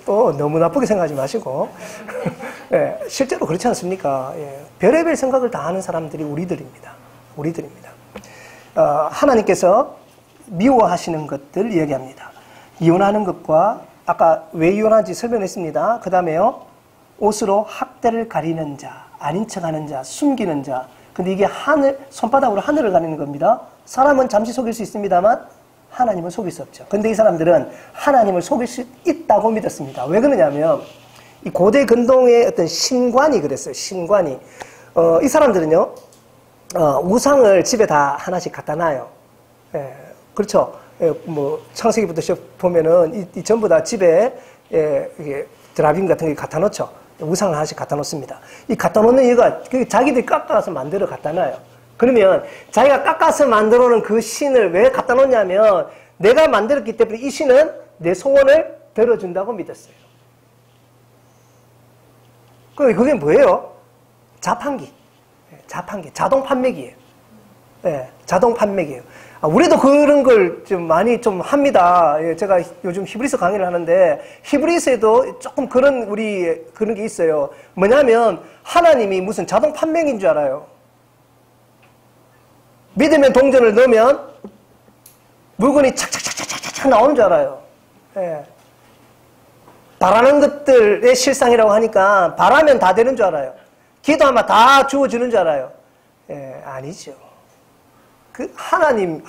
또 너무 나쁘게 생각하지 마시고. 예, 실제로 그렇지 않습니까? 예, 별의별 생각을 다 하는 사람들이 우리들입니다. 하나님께서 미워하시는 것들 이야기합니다. 이혼하는 것과 아까 왜 이혼하는지 설명했습니다. 그 다음에요, 옷으로 학대를 가리는 자, 아닌 척하는 자, 숨기는 자. 근데 이게 손바닥으로 하늘을 가리는 겁니다. 사람은 잠시 속일 수 있습니다만 하나님은 속일 수 없죠. 근데 이 사람들은 하나님을 속일 수 있다고 믿었습니다. 왜 그러냐면 이 고대 근동의 어떤 신관이 그랬어요. 신관이. 이 사람들은요, 우상을 집에 다 하나씩 갖다 놔요. 예, 그렇죠. 예, 뭐, 창세기부터 보면은, 이 전부 다 집에, 이게 드라빔 같은 거 갖다 놓죠. 우상을 하나씩 갖다 놓습니다. 이 갖다 놓는 이유가, 자기들이 깎아서 만들어 갖다 놔요. 그러면, 자기가 깎아서 만들어 놓은 그 신을 왜 갖다 놓냐면, 내가 만들었기 때문에 이 신은 내 소원을 들어준다고 믿었어요. 그게 뭐예요? 자판기, 자동 판매기예요. 예, 자동 판매기예요. 우리도 그런 걸 좀 많이 좀 합니다. 예, 제가 요즘 히브리서 강의를 하는데 히브리서에도 조금 그런 게 있어요. 뭐냐면 하나님이 무슨 자동 판매기인 줄 알아요. 믿으면 동전을 넣으면 물건이 착착착착착착 나오는 줄 알아요. 예. 바라는 것들의 실상이라고 하니까 바라면 다 되는 줄 알아요. 기도하면 다 주어지는 줄 알아요. 예, 아니죠. 하나님은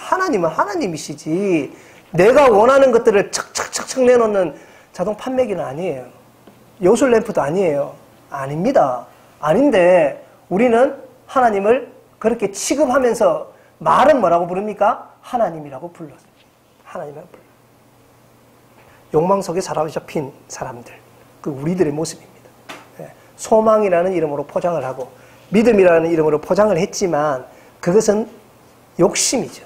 하나님이시지, 내가 원하는 것들을 척척척척 내놓는 자동 판매기는 아니에요. 요술 램프도 아니에요. 아닙니다. 아닌데, 우리는 하나님을 그렇게 취급하면서 말은 뭐라고 부릅니까? 하나님이라고 불렀어요. 하나님이라고 불러요. 욕망 속에 사로잡힌 사람들. 그 우리들의 모습입니다. 예. 소망이라는 이름으로 포장을 하고, 믿음이라는 이름으로 포장을 했지만, 그것은 욕심이죠.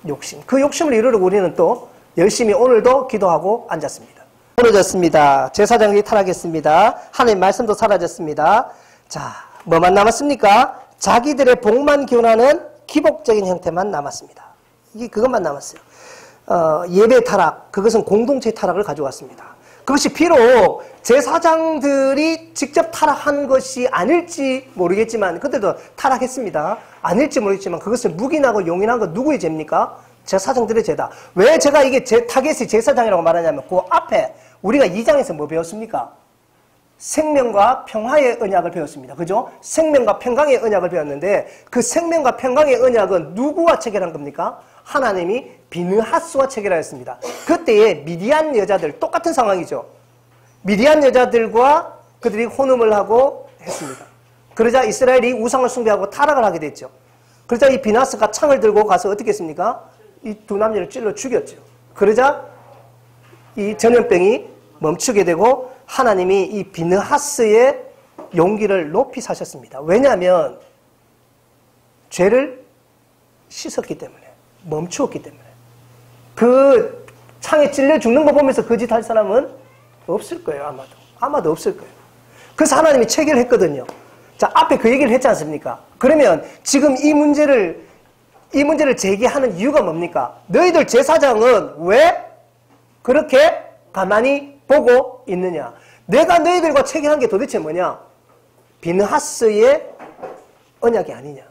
욕심. 그 욕심을 이루려고 우리는 또 열심히 오늘도 기도하고 앉았습니다. 무너졌습니다. 제사장들이 타락했습니다. 하나님 말씀도 사라졌습니다. 자, 뭐만 남았습니까? 자기들의 복만 기원하는 기복적인 형태만 남았습니다. 그것만 남았어요. 예배 타락, 그것은 공동체 타락을 가져왔습니다. 그것이 비록 제사장들이 직접 타락한 것이 아닐지 모르겠지만, 그때도 타락했습니다. 아닐지 모르겠지만, 그것을 묵인하고 용인한 건 누구의 죄입니까? 제사장들의 죄다. 왜 제가 이게 타겟이 제사장이라고 말하냐면, 그 앞에 우리가 2장에서 뭐 배웠습니까? 생명과 평화의 언약을 배웠습니다. 그죠? 생명과 평강의 언약을 배웠는데, 그 생명과 평강의 언약은 누구와 체결한 겁니까? 하나님이 비느하스와 체결하였습니다. 그때의 미디안 여자들, 똑같은 상황이죠. 미디안 여자들과 그들이 혼음을 하고 했습니다. 그러자 이스라엘이 우상을 숭배하고 타락을 하게 됐죠. 그러자 이 비느하스가 창을 들고 가서 어떻게 했습니까? 이 두 남녀를 찔러 죽였죠. 그러자 이 전염병이 멈추게 되고 하나님이 이 비느하스의 용기를 높이 사셨습니다. 왜냐하면 죄를 씻었기 때문에, 멈추었기 때문에. 그 창에 찔려 죽는 거 보면서 그 짓 할 사람은 없을 거예요. 아마도 없을 거예요. 그래서 하나님이 체결했거든요. 자, 앞에 그 얘기를 했지 않습니까? 그러면 지금 이 문제를 제기하는 이유가 뭡니까? 너희들 제사장은 왜 그렇게 가만히 보고 있느냐? 내가 너희들과 체결한 게 도대체 뭐냐? 비느하스의 언약이 아니냐?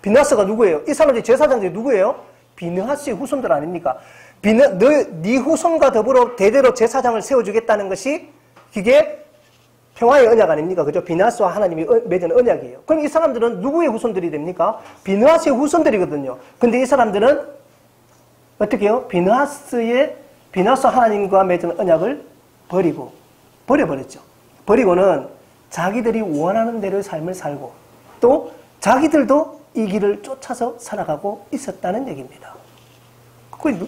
비느하스가 누구예요? 이 사람들이 제사장들이 누구예요? 비느하스의 후손들 아닙니까? 네 후손과 더불어 대대로 제사장을 세워주겠다는 것이 그게 평화의 언약 아닙니까? 그죠? 비느하스와 하나님이 맺은 언약이에요. 그럼 이 사람들은 누구의 후손들이 됩니까? 비느하스의 후손들이거든요. 근데 이 사람들은 어떻게 해요? 비느하스와 하나님과 맺은 언약을 버려버렸죠. 버리고는 자기들이 원하는 대로의 삶을 살고 또 자기들도 이 길을 쫓아서 살아가고 있었다는 얘기입니다.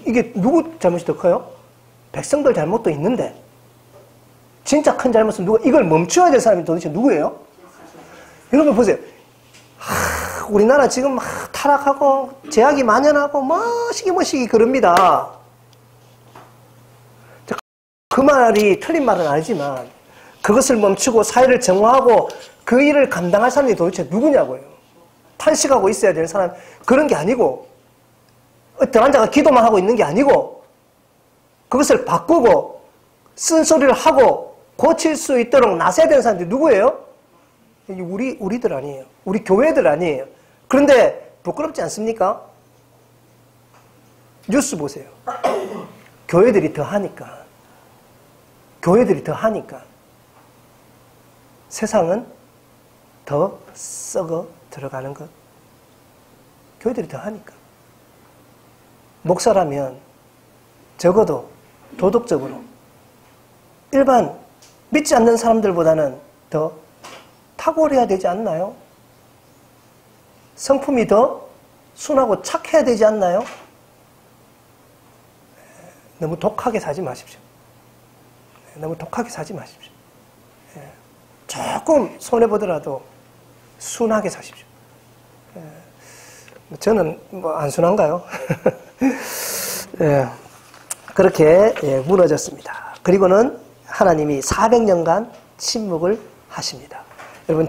이게 누구 잘못이 더 커요? 백성들 잘못도 있는데 진짜 큰 잘못은 이걸 멈춰야 될 사람이 도대체 누구예요? 여러분 보세요. 우리나라 지금 타락하고 제약이 만연하고 뭐시기 그럽니다. 그 말이 틀린 말은 아니지만 그것을 멈추고 사회를 정화하고 그 일을 감당할 사람이 도대체 누구냐고요. 탄식하고 있어야 되는 사람, 그런 게 아니고 어떤 환자가 기도만 하고 있는 게 아니고 그것을 바꾸고 쓴소리를 하고 고칠 수 있도록 나서야 되는 사람들이 누구예요? 우리들 아니에요. 우리 교회들 아니에요. 그런데 부끄럽지 않습니까? 뉴스 보세요. 교회들이 더 하니까 세상은 더 썩어 들어가는 것. 교회들이 더 하니까. 목사라면 적어도 도덕적으로 일반 믿지 않는 사람들보다는 더 탁월해야 되지 않나요? 성품이 더 순하고 착해야 되지 않나요? 너무 독하게 사지 마십시오. 너무 독하게 사지 마십시오. 조금 손해보더라도 순하게 사십시오. 저는 안 순한가요? 그렇게 무너졌습니다. 그리고는 하나님이 400년간 침묵을 하십니다. 여러분,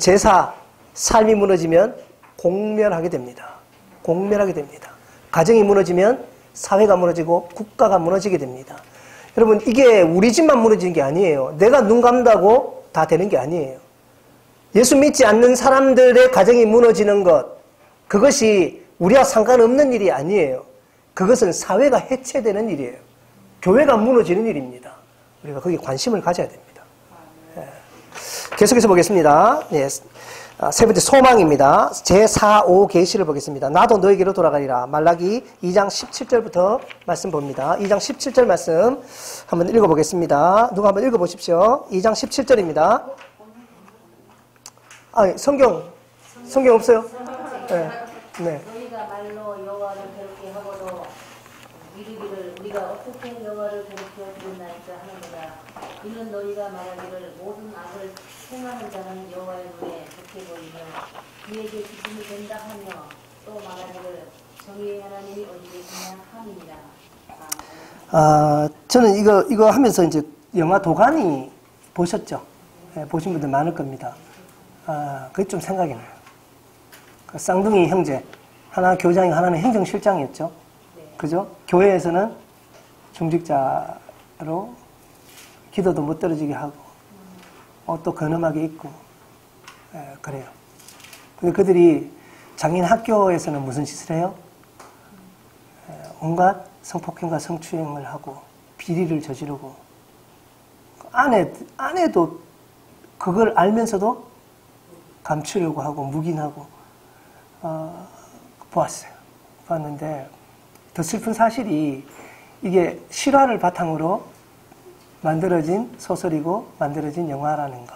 삶이 무너지면 공멸하게 됩니다. 공멸하게 됩니다. 가정이 무너지면 사회가 무너지고 국가가 무너지게 됩니다. 여러분, 이게 우리 집만 무너지는 게 아니에요. 내가 눈 감다고 다 되는 게 아니에요. 예수 믿지 않는 사람들의 가정이 무너지는 것, 그것이 우리와 상관없는 일이 아니에요. 그것은 사회가 해체되는 일이에요. 교회가 무너지는 일입니다. 우리가 거기에 관심을 가져야 됩니다. 계속해서 보겠습니다. 세 번째 소망입니다. 제4, 5 계시를 보겠습니다. 나도 너에게로 돌아가리라. 말라기 2장 17절부터 말씀 봅니다. 2장 17절 말씀 한번 읽어보겠습니다. 누가 한번 읽어보십시오. 2장 17절입니다. 성경 없어요? 네. 너희가 말로 여호와를 괴롭게 하고도 이르기를 우리가 어떻게 여호와를 괴롭혀 주었나이까 하는도다. 이는 너희가 말하기를 모든 악을 행하는 자는 여호와의 눈에 좋게 보이며 그에게 기쁨이 된다 하며 또 말하기를 정의의 하나님이 어디 계시냐 함이니라. 저는 이거 하면서 이제 영화 도가니 보셨죠? 보신 분들 많을 겁니다. 그게 좀 생각이 나요. 그 쌍둥이 형제, 하나 교장이 하나는 행정실장이었죠. 그죠? 교회에서는 중직자로 기도도 못 떨어지게 하고, 옷도 근엄하게 입고, 그래요. 근데 그들이 장인 학교에서는 무슨 짓을 해요? 온갖 성폭행과 성추행을 하고, 비리를 저지르고, 아내도 그걸 알면서도 감추려고 하고, 묵인하고, 봤는데, 더 슬픈 사실이 이게 실화를 바탕으로 만들어진 소설이고 만들어진 영화라는 것.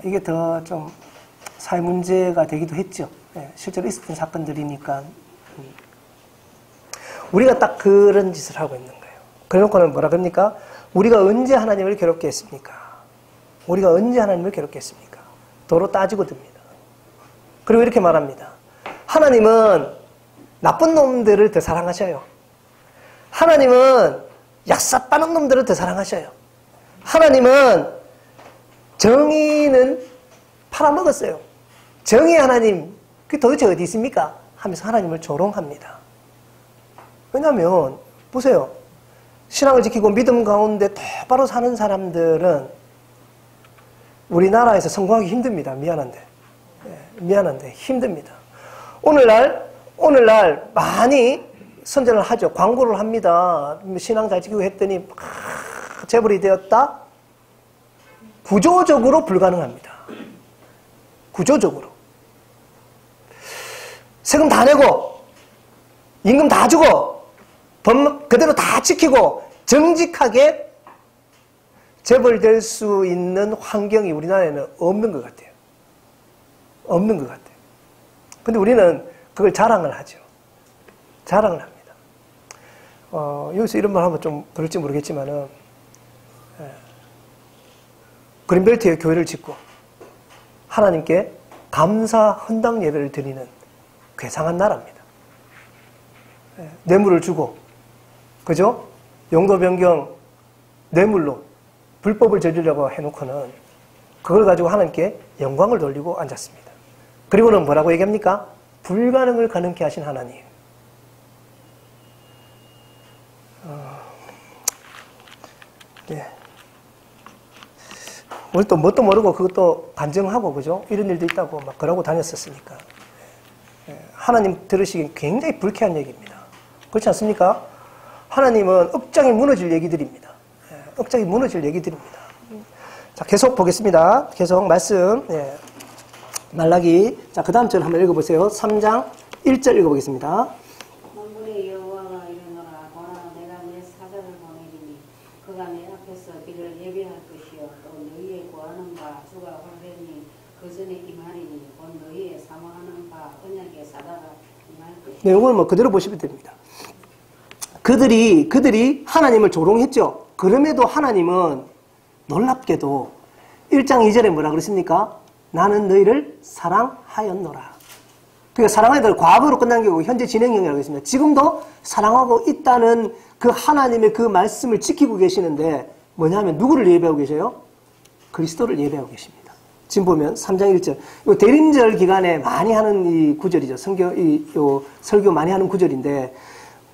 이게 더 좀 사회 문제가 되기도 했죠. 실제로 있었던 사건들이니까. 우리가 딱 그런 짓을 하고 있는 거예요. 그래놓고는 뭐라 그럽니까? 우리가 언제 하나님을 괴롭게 했습니까? 우리가 언제 하나님을 괴롭게 했습니까? 도로 따지고 듭니다. 그리고 이렇게 말합니다. 하나님은 나쁜 놈들을 더 사랑하셔요. 하나님은 약사 빠는 놈들을 더 사랑하셔요. 하나님은 정의는 팔아먹었어요. 정의 하나님, 그게 도대체 어디 있습니까? 하면서 하나님을 조롱합니다. 왜냐하면 보세요. 신앙을 지키고 믿음 가운데 똑바로 사는 사람들은 우리나라에서 성공하기 힘듭니다. 미안한데 힘듭니다. 오늘날 많이 선전을 하죠. 광고를 합니다. 신앙 잘 지키고 했더니 재벌이 되었다? 구조적으로 불가능합니다. 구조적으로. 세금 다 내고 임금 다 주고 법 그대로 다 지키고 정직하게 재벌 될 수 있는 환경이 우리나라에는 없는 것 같아요. 없는 것 같아요. 근데 우리는 그걸 자랑을 하죠. 자랑을 합니다. 여기서 이런 말 하면 좀 그럴지 모르겠지만은, 그린벨트에 교회를 짓고, 하나님께 감사 헌당 예배를 드리는 괴상한 나라입니다. 뇌물을 주고, 그죠? 용도 변경, 뇌물로 불법을 저지르려고 해놓고는 그걸 가지고 하나님께 영광을 돌리고 앉았습니다. 그리고는 뭐라고 얘기합니까? 불가능을 가능케 하신 하나님. 네. 우리 또 뭣도 모르고 그것도 간증하고, 그죠? 이런 일도 있다고 막 그러고 다녔었으니까. 하나님 들으시기엔 굉장히 불쾌한 얘기입니다. 그렇지 않습니까? 하나님은 억장이 무너질 얘기들입니다. 억장이 무너질 얘기들입니다. 자, 계속 보겠습니다. 계속 말씀. 말라기. 자, 그 다음 절 한번 읽어보세요. 3장 1절 읽어보겠습니다. 만군의 여호와가 이르노라. 보라, 내가 내 사자를 보내리니 그가 내 앞에서 길을 예비할 것이요 또 너희의 구하는 바 주가 홀되니 그 전에 임하리니 곧 너희의 사모하는 바 언약의 사다가 임할 것이요. 네, 이걸 뭐 그대로 보시면 됩니다. 그들이 하나님을 조롱했죠. 그럼에도 하나님은 놀랍게도 1장 2절에 뭐라 그랬습니까? 나는 너희를 사랑하였노라. 그러니까 사랑하였다 과거로 끝난 게 현재 진행형이라고 했습니다. 지금도 사랑하고 있다는 그 하나님의 그 말씀을 지키고 계시는데 뭐냐면 누구를 예배하고 계셔요? 그리스도를 예배하고 계십니다. 지금 보면 3장 1절. 이 대림절 기간에 많이 하는 이 구절이죠. 설교 많이 하는 구절인데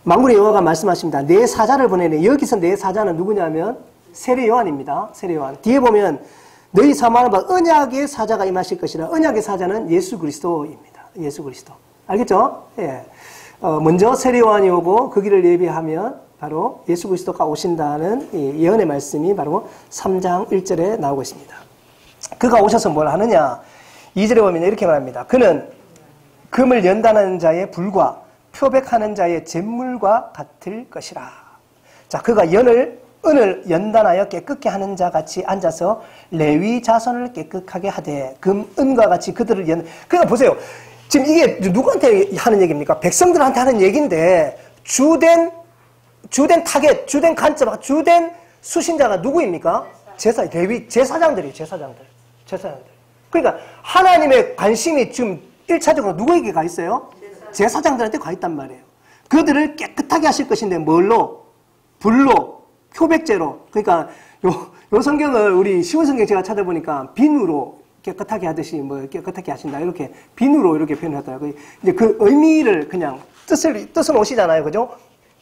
만군의 여호와가 말씀하십니다. 내 사자를 보내네. 여기서 내 사자는 누구냐면 세례 요한입니다. 세례 요한. 뒤에 보면 너희 사모하는 바 언약의 사자가 임하실 것이라. 언약의 사자는 예수 그리스도입니다. 예수 그리스도. 알겠죠? 예. 먼저 세례 요한이 오고 그 길을 예비하면 바로 예수 그리스도가 오신다는 이 예언의 말씀이 바로 3장 1절에 나오고 있습니다. 그가 오셔서 뭘 하느냐? 2절에 보면 이렇게 말합니다. 그는 금을 연단하는 자의 불과 표백하는 자의 잿물과 같을 것이라. 자, 그가 은을 연단하여 깨끗게 하는 자 같이 앉아서 레위 자손을 깨끗하게 하되 은과 같이 그들을 그러니까 보세요. 지금 이게 누구한테 하는 얘기입니까? 백성들한테 하는 얘기인데 주된 타겟, 주된 관점, 주된 수신자가 누구입니까? 제사장들이에요. 제사장들. 그러니까 하나님의 관심이 지금 1차적으로 누구에게 가 있어요? 제사장들한테 가 있단 말이에요. 그들을 깨끗하게 하실 것인데 뭘로? 불로, 표백제로. 그러니까 요 성경을 우리 쉬운 성경 제가 찾아보니까 비누로 깨끗하게 하듯이 뭐 깨끗하게 하신다 이렇게 비누로 이렇게 표현하더라고요. 이제 그 의미를 그냥 뜻은 오시잖아요, 그죠?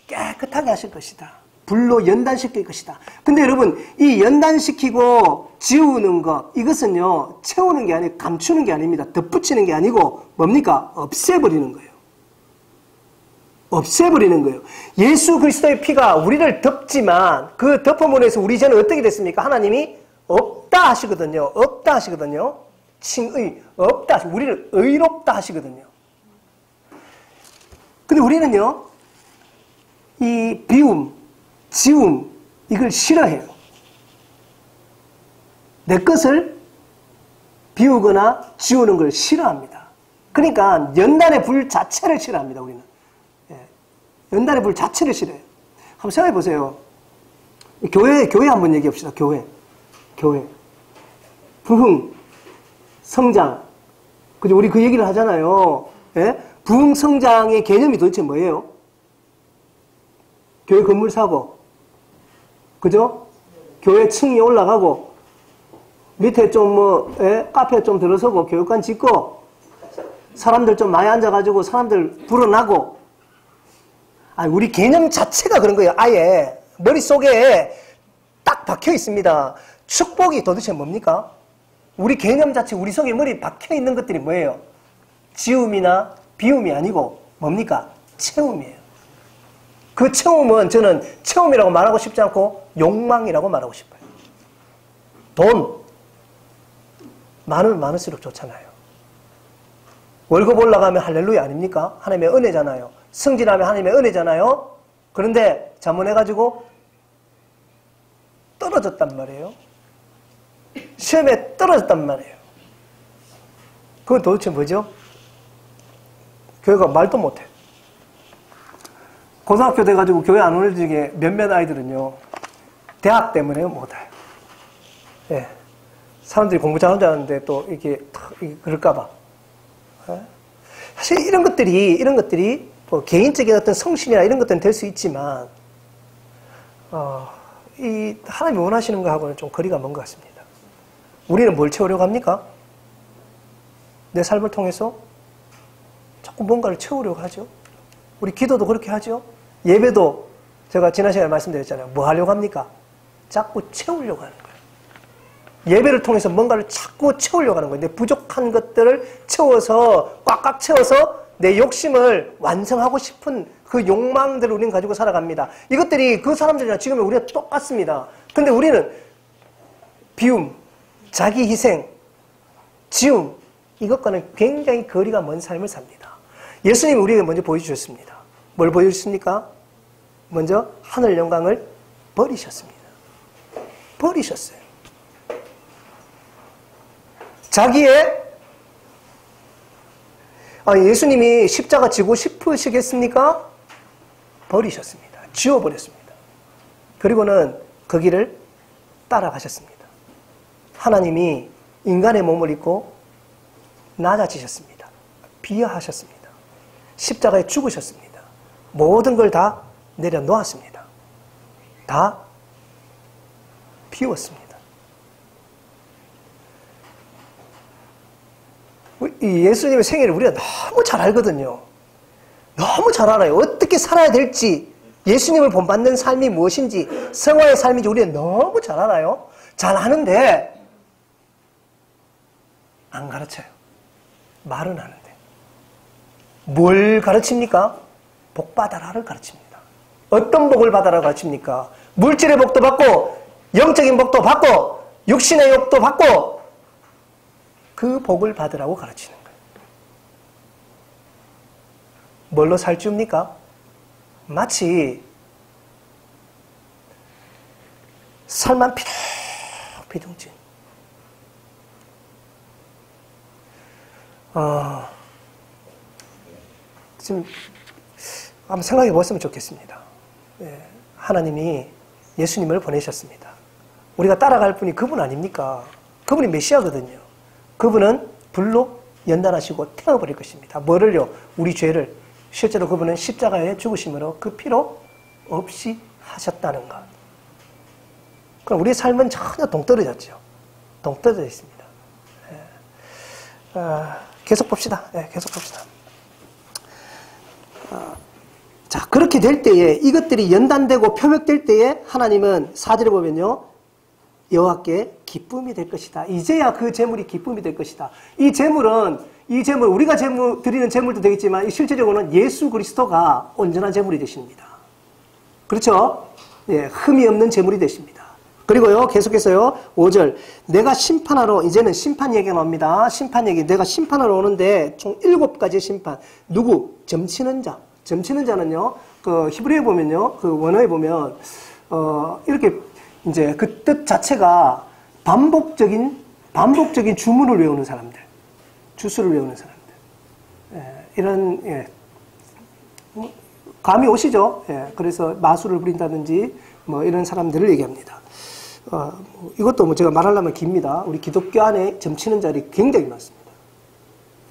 깨끗하게 하실 것이다. 불로 연단시킬 것이다. 근데 여러분, 이 연단시키고 지우는 것, 이것은요, 채우는 게 아니고 감추는 게 아닙니다. 덧붙이는 게 아니고 뭡니까? 없애버리는 거예요. 없애버리는 거예요. 예수 그리스도의 피가 우리를 덮지만 그 덮어문에서 우리 죄는 어떻게 됐습니까? 하나님이 없다 하시거든요. 없다 하시거든요. 칭의, 없다 하시고 우리를 의롭다 하시거든요. 근데 우리는요, 이 비움, 지움, 이걸 싫어해요. 내 것을 비우거나 지우는 걸 싫어합니다. 그러니까 연단의 불 자체를 싫어합니다, 우리는. 연단의 불 자체를 싫어해요. 한번 생각해 보세요. 교회 한번 얘기해 봅시다. 교회. 부흥, 성장. 그죠? 우리 그 얘기를 하잖아요. 예? 부흥, 성장의 개념이 도대체 뭐예요? 교회 건물 사고, 그죠? 교회 층이 올라가고, 밑에 좀 카페 좀 들어서고, 교육관 짓고, 사람들 좀 많이 앉아가지고, 사람들 불어나고, 아니, 우리 개념 자체가 그런 거예요. 아예 머릿속에 딱 박혀 있습니다. 축복이 도대체 뭡니까? 우리 개념 자체, 우리 속에 머리에 박혀 있는 것들이 뭐예요? 지움이나 비움이 아니고 뭡니까? 채움이에요. 그 채움은 저는 채움이라고 말하고 싶지 않고 욕망이라고 말하고 싶어요. 돈 많으면 많을수록 좋잖아요. 월급 올라가면 할렐루야 아닙니까? 하나님의 은혜잖아요. 승진하면 하나님의 은혜잖아요. 그런데 자문해가지고 떨어졌단 말이에요. 시험에 떨어졌단 말이에요. 그건 도대체 뭐죠? 교회가 말도 못해. 고등학교 돼가지고 교회 안 오는 중에 몇몇 아이들은요, 대학 때문에 못 와요. 예. 사람들이 공부 잘하는 줄 아는데 또 이게 그럴까봐. 예? 사실 이런 것들이 뭐 개인적인 어떤 성실이나 이런 것들은 될 수 있지만, 이 하나님이 원하시는 거하고는 좀 거리가 먼 것 같습니다. 우리는 뭘 채우려고 합니까? 내 삶을 통해서 자꾸 뭔가를 채우려고 하죠. 우리 기도도 그렇게 하죠. 예배도 제가 지난 시간에 말씀드렸잖아요. 뭐 하려고 합니까? 자꾸 채우려고 하는 거예요. 예배를 통해서 뭔가를 자꾸 채우려고 하는 거예요. 내 부족한 것들을 채워서 꽉꽉 채워서 내 욕심을 완성하고 싶은 그 욕망들을 우리는 가지고 살아갑니다. 이것들이 그 사람들이랑 지금 우리가 똑같습니다. 근데 우리는 비움, 자기 희생, 지움, 이것과는 굉장히 거리가 먼 삶을 삽니다. 예수님이 우리에게 먼저 보여주셨습니다. 뭘 보여주셨습니까? 먼저 하늘 영광을 버리셨습니다. 버리셨어요. 자기의 예수님이 십자가 지고 싶으시겠습니까? 버리셨습니다. 지워버렸습니다. 그리고는 그 길을 따라가셨습니다. 하나님이 인간의 몸을 입고 낮아지셨습니다. 비하하셨습니다. 십자가에 죽으셨습니다. 모든 걸 다 내려놓았습니다. 다 비웠습니다. 이 예수님의 생애를 우리가 너무 잘 알거든요. 너무 잘 알아요. 어떻게 살아야 될지, 예수님을 본받는 삶이 무엇인지, 성화의 삶인지 우리가 너무 잘 알아요. 잘 아는데 안 가르쳐요. 말은 하는데. 뭘 가르칩니까? 복 받아라를 가르칩니다. 어떤 복을 받아라 가르칩니까? 물질의 복도 받고, 영적인 복도 받고, 육신의 욕도 받고, 그 복을 받으라고 가르치는 거예요. 뭘로 살찌웁니까? 마치 살만 피둥피둥 지금 한번 생각해 보았으면 좋겠습니다. 하나님이 예수님을 보내셨습니다. 우리가 따라갈 분이 그분 아닙니까? 그분이 메시아거든요. 그분은 불로 연단하시고 태워버릴 것입니다. 뭐를요? 우리 죄를. 실제로 그분은 십자가에 죽으심으로 그 피로 없이 하셨다는 것. 그럼 우리의 삶은 전혀 동떨어졌죠. 동떨어져 있습니다. 계속 봅시다. 계속 봅시다. 자, 그렇게 될 때에 이것들이 연단되고 표백될 때에 하나님은 4절에 보면요. 여호와께 기쁨이 될 것이다. 이제야 그 제물이 기쁨이 될 것이다. 이 제물, 우리가 드리는 제물도 되겠지만 실제적으로는 예수 그리스도가 온전한 제물이 되십니다. 그렇죠? 예, 흠이 없는 제물이 되십니다. 그리고요, 계속해서요, 5절. 내가 심판하러, 이제는 심판 얘기가 나옵니다. 심판 얘기. 내가 심판하러 오는데 총 7가지 심판. 누구? 점치는 자. 점치는 자는요, 그 히브리어에 보면요, 그 원어에 보면, 이렇게 이제 그 뜻 자체가 반복적인 주문을 외우는 사람들. 주수를 외우는 사람들. 예, 이런, 예. 감이 오시죠? 예, 그래서 마술을 부린다든지, 뭐 이런 사람들을 얘기합니다. 이것도 뭐 제가 말하려면 깁니다. 우리 기독교 안에 점치는 자리 굉장히 많습니다.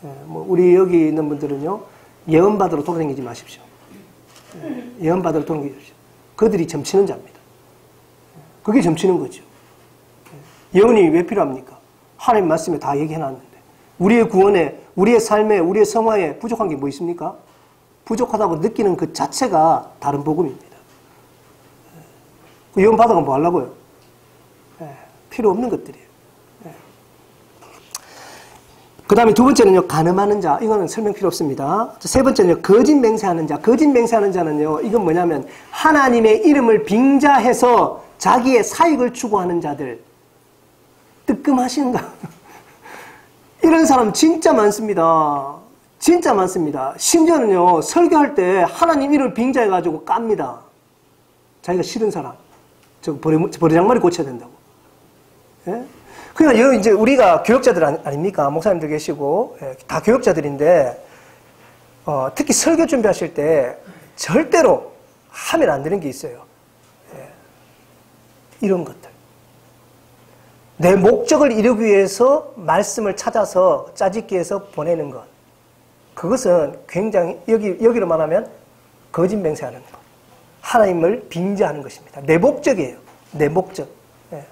예, 뭐 우리 여기 있는 분들은요, 예언받으러 돌아다니지 마십시오. 예, 예언받으러 돌아다니지 마십시오. 그들이 점치는 자입니다. 그게 점치는 거죠. 예, 예언이 왜 필요합니까? 하나님 말씀에 다 얘기해놨는데. 우리의 구원에, 우리의 삶에, 우리의 성화에 부족한 게 뭐 있습니까? 부족하다고 느끼는 그 자체가 다른 복음입니다. 그 예언받아가 뭐 하려고요? 예, 필요 없는 것들이에요. 예. 그 다음에 두 번째는요, 간음하는 자. 이거는 설명 필요 없습니다. 세 번째는요, 거짓 맹세하는 자. 거짓 맹세하는 자는요, 이건 뭐냐면, 하나님의 이름을 빙자해서 자기의 사익을 추구하는 자들. 뜨끔하신가? 이런 사람 진짜 많습니다. 진짜 많습니다. 심지어는요, 설교할 때 하나님 이름을 빙자해가지고 깝니다. 자기가 싫은 사람. 저 버리장머리 고쳐야 된다고. 예? 그러니까 이제 우리가 교역자들 아닙니까? 목사님들 계시고, 예, 다 교역자들인데, 특히 설교 준비하실 때 절대로 하면 안 되는 게 있어요. 예, 이런 것들. 내 목적을 이루기 위해서 말씀을 찾아서 짜집기해서 보내는 것. 그것은 굉장히, 여기로 말하면 거짓 맹세하는 것. 하나님을 빙자하는 것입니다. 내 목적이에요. 내 목적. 예.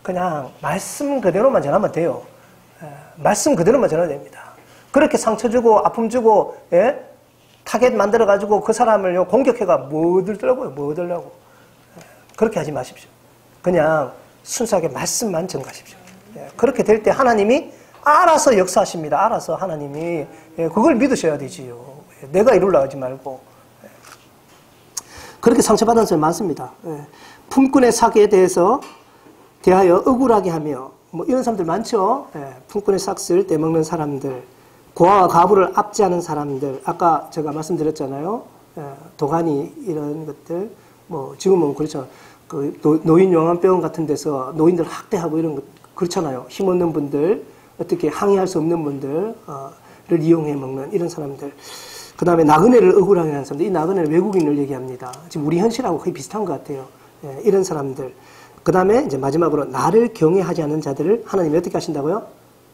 그냥 말씀 그대로만 전하면 돼요. 예. 말씀 그대로만 전하면 됩니다. 그렇게 상처 주고 아픔 주고, 예? 타겟 만들어가지고 그 사람을 공격해가 뭐 얻으려고. 예. 그렇게 하지 마십시오. 그냥 순수하게 말씀만 전가십시오. 예. 그렇게 될 때 하나님이 알아서 역사하십니다. 알아서 하나님이. 예. 그걸 믿으셔야 되지요. 예. 내가 이루려 하지 말고. 그렇게 상처받은 사람이 많습니다. 예. 품꾼의 사기에 대하여 억울하게 하며, 뭐 이런 사람들 많죠. 예. 품꾼의 삭슬 떼먹는 사람들, 고아와 가부를 압제하는 사람들, 아까 제가 말씀드렸잖아요. 예. 도가니 이런 것들, 뭐 지금은 그렇죠. 그 노인 영암병원 같은 데서 노인들 학대하고 이런 것 그렇잖아요. 힘없는 분들, 어떻게 항의할 수 없는 분들을 이용해 먹는 이런 사람들. 그 다음에 나그네를 억울하게 하는 사람들. 이 나그네는 외국인을 얘기합니다. 지금 우리 현실하고 거의 비슷한 것 같아요. 예, 이런 사람들. 그 다음에 이제 마지막으로 나를 경외하지 않는 자들을 하나님이 어떻게 하신다고요?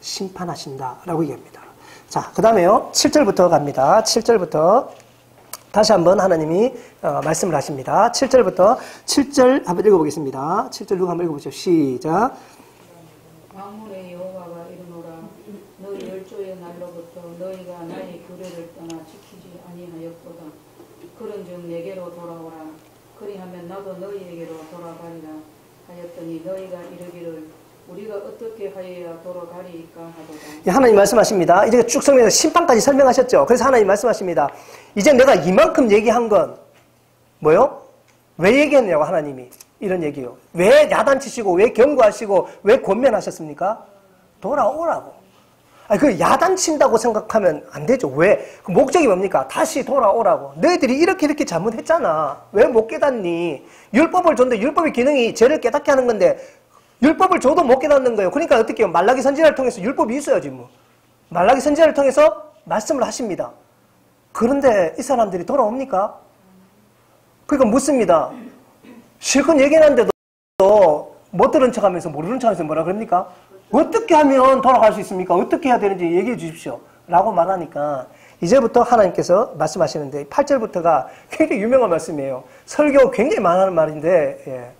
심판하신다라고 얘기합니다. 자, 그 다음에요. 7절부터 갑니다. 7절부터 다시 한번 하나님이 말씀을 하십니다. 7절 한번 읽어보겠습니다. 7절 누가 한번 읽어보죠. 시작. 만군의 여호와가 이르노라. 너희 열조의 날로부터 너희가 나의 규례를 떠나 지키지 아니하였도다. 그런즉 내게로 돌아오라. 그리하면 나도 너희에게로 돌아가리라 하였더니 너희가 이르기를 우리가 어떻게 하여야 돌아가리까 하도다. 하나님 말씀하십니다. 이제 쭉 설명해서 심판까지 설명하셨죠. 그래서 하나님 말씀하십니다. 이제 내가 이만큼 얘기한 건 뭐요? 왜 얘기했냐고 하나님이. 이런 얘기요. 왜 야단치시고 왜 경고하시고 왜 권면하셨습니까? 돌아오라고. 아니, 그 야단친다고 생각하면 안 되죠. 왜? 그 목적이 뭡니까? 다시 돌아오라고. 너희들이 이렇게 잘못했잖아. 왜 못 깨닫니? 율법을 줬는데 율법의 기능이 죄를 깨닫게 하는 건데 율법을 줘도 못 깨닫는 거예요. 그러니까 어떻게 해요? 말라기 선지자를 통해서 율법이 있어야지 뭐. 말라기 선지자를 통해서 말씀을 하십니다. 그런데 이 사람들이 돌아옵니까? 그러니까 묻습니다. 실컷 얘기했는데도 못 들은 척하면서 모르는 척하면서 뭐라 그럽니까? 어떻게 하면 돌아갈 수 있습니까? 어떻게 해야 되는지 얘기해 주십시오. 라고 말하니까 이제부터 하나님께서 말씀하시는데 8절부터가 굉장히 유명한 말씀이에요. 설교 굉장히 많이 하는 말인데 예.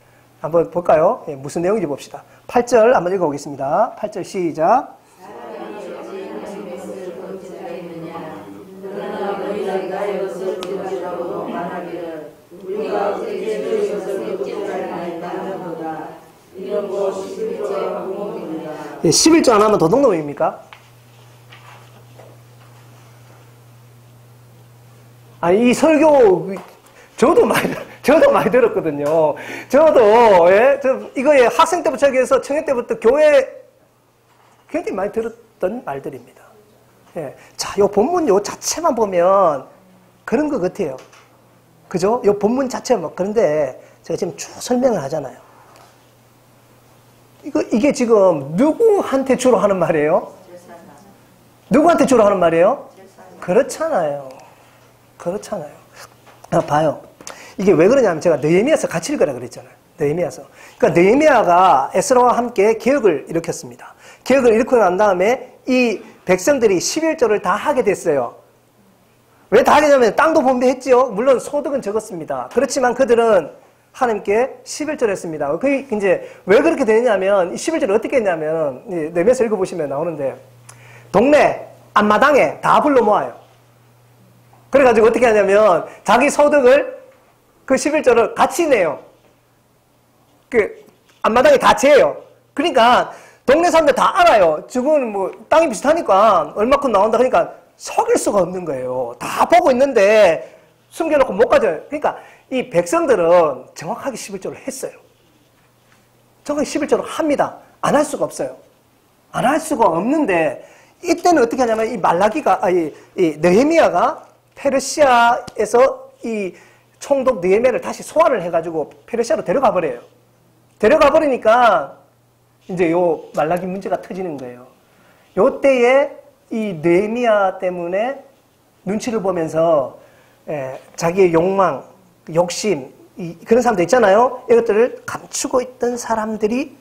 한번 볼까요? 예, 무슨 내용인지 봅시다. 8절 한번 읽어보겠습니다. 8절 시작. 그러나 너희가 나의 것을 들으라고 말하지 11조 안 하면 도둑놈입니까? 아니, 이 설교, 저도 많이 들었거든요. 저도, 예, 이거에 학생 때부터 시작해서 청년 때부터 교회 굉장히 많이 들었던 말들입니다. 예. 자, 요 본문 요 자체만 보면 그런 것 같아요. 그죠? 요 본문 자체만 뭐, 그런데 제가 지금 쭉 설명을 하잖아요. 이게 지금 누구한테 주로 하는 말이에요? 누구한테 주로 하는 말이에요? 그렇잖아요. 그렇잖아요. 봐요. 이게 왜 그러냐면 제가 느헤미야서 같이 읽으라 그랬잖아요. 느헤미야서. 그러니까 느헤미야가 에스라와 함께 개혁을 일으켰습니다. 개혁을 일으키고 난 다음에 이 백성들이 11조를 다 하게 됐어요. 왜 다 하게 되냐면 땅도 분배했지요. 물론 소득은 적었습니다. 그렇지만 그들은 하나님께 11조를 했습니다. 그게 이제 왜 그렇게 되냐면 이 11조를 어떻게 했냐면 느헤미야서 읽어보시면 나오는데 동네 앞마당에 다 불러 모아요. 그래가지고 어떻게 하냐면 자기 소득을 그 11조를 같이 내요. 그 앞마당에 다 재요. 그러니까 동네 사람들 다 알아요. 지금 뭐 땅이 비슷하니까 얼마큼 나온다 그러니까 속일 수가 없는 거예요. 다 보고 있는데 숨겨놓고 못 가져요. 그러니까 이 백성들은 정확하게 11조를 했어요. 정확하게 11조를 합니다. 안 할 수가 없어요. 안 할 수가 없는데 이때는 어떻게 하냐면 이 말라기가 이 느헤미야가 페르시아에서 이 총독 느헤미야를 다시 소환을 해가지고 페르시아로 데려가 버려요. 데려가 버리니까 이제 요 말라기 문제가 터지는 거예요. 요 때에 이 느헤미야 때문에 눈치를 보면서 자기의 욕망, 욕심, 그런 사람들 있잖아요. 이것들을 감추고 있던 사람들이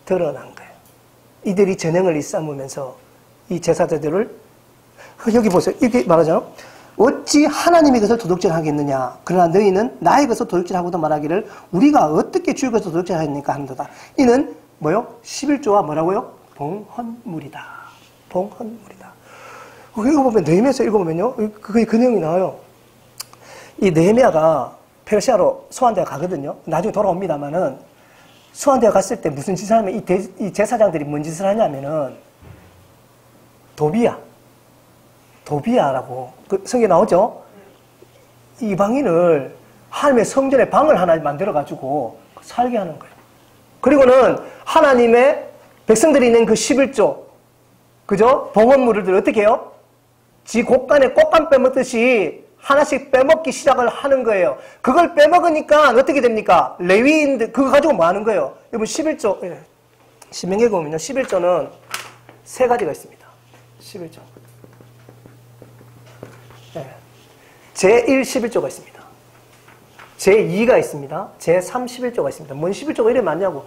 드러난 거예요. 이들이 전형을 일삼으면서 이 제사자들을 여기 보세요. 이렇게 말하죠. 어찌 하나님의 것을 도둑질하겠느냐. 그러나 너희는 나의 것을 도둑질하고도 말하기를 우리가 어떻게 주의 것을 도둑질하였느니까 하는도다. 이는 뭐요? 11조와 뭐라고요? 봉헌물이다. 봉헌물이다. 이거 보면 느헤미야서 읽어보면요. 그 내용이 나와요. 이 느헤미야가 페르시아로 소환되어 가거든요. 나중에 돌아옵니다만은 소환되어 갔을 때 무슨 짓을 하면 이 제사장들이 뭔 짓을 하냐면은 도비야라고 그 성경에 나오죠. 이방인을 하나님의 성전에 방을 하나 만들어 가지고 살게 하는 거예요. 그리고는 하나님의 백성들이 있는 그 11조, 그죠? 봉헌물을 어떻게 해요? 지 곳간에 꽃감 빼먹듯이 하나씩 빼먹기 시작을 하는 거예요. 그걸 빼먹으니까 어떻게 됩니까? 레위인들 그거 가지고 뭐 하는 거예요? 여러분 11조 신명기에 보면요. 11조는 세 가지가 있습니다. 11조. 제1 11조가 있습니다. 제2가 있습니다. 제3 11조가 있습니다. 뭔 11조가 이래 많냐고.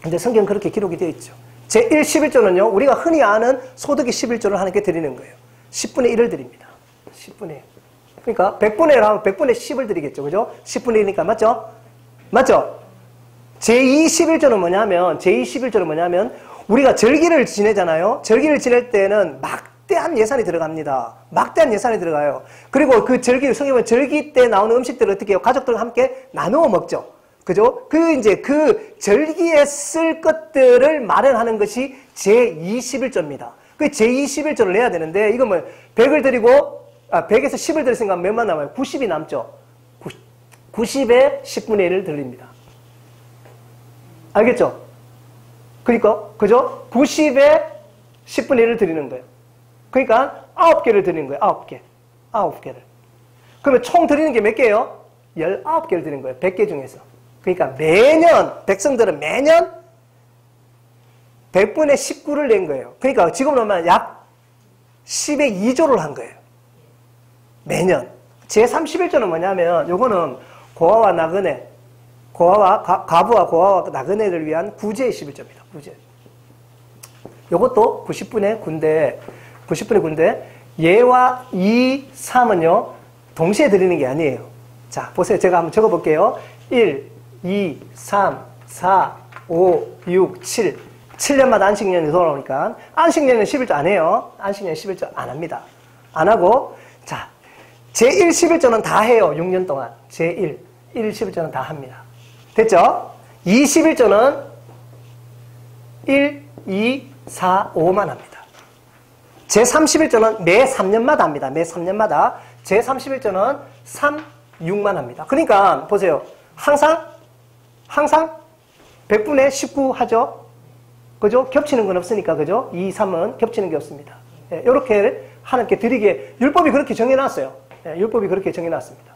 근데 성경은 그렇게 기록이 되어 있죠. 제1 11조는요. 우리가 흔히 아는 소득의 11조를 하나님께 드리는 거예요. 10분의 1을 드립니다. 10분의 1. 그러니까 100분의 1 하면 100분의 10을 드리겠죠. 그죠? 10분의 1이니까 맞죠? 맞죠? 제2 11조는 뭐냐면 우리가 절기를 지내잖아요. 절기를 지낼 때는 막대한 예산이 들어갑니다. 막대한 예산이 들어가요. 그리고 그 성경은 절기 때 나오는 음식들을 어떻게 해요? 가족들과 함께 나누어 먹죠. 그죠? 그 절기에 쓸 것들을 마련하는 것이 제2 11조입니다. 그 제2 11조를 내야 되는데, 이거 뭐, 100을 드리고, 100에서 10을 드렸으니까 몇만 남아요? 90이 남죠? 90에 10분의 1을 드립니다. 알겠죠? 그러니까, 그죠? 90에 10분의 1을 드리는 거예요. 그러니까, 9개를 드리는 거예요. 9개. 9개를. 그러면 총 드리는 게 몇 개예요? 19개를 드리는 거예요. 100개 중에서. 그러니까 백성들은 매년 100분의 19를 낸 거예요. 그러니까 지금 보면 약 10의 2조를 한 거예요. 매년. 제31조는 뭐냐면, 요거는 고아와 나그네, 과부와 고아와 나그네를 위한 구제의 11조입니다. 구제. 요것도 90분의 군대, 예와 2, 3은요, 동시에 드리는 게 아니에요. 자, 보세요. 제가 한번 적어 볼게요. 1, 2, 3, 4, 5, 6, 7. 7년마다 안식년이 돌아오니까. 안식년은 11조 안 해요. 안식년 11조 안 합니다. 안 하고, 자, 제1 11조는 다 해요. 6년 동안. 제1, 1 11조는 다 합니다. 됐죠? 2 11조는 1, 2, 4, 5만 합니다. 제31조는 매 3년마다 합니다. 매 3년마다. 제31조는 3, 6만 합니다. 그러니까 보세요. 항상 100분의 19 하죠? 그죠? 겹치는 건 없으니까, 그죠? 2, 3은 겹치는 게 없습니다. 예, 이렇게 하나님께 드리게, 율법이 그렇게 정해놨어요. 예, 율법이 그렇게 정해놨습니다.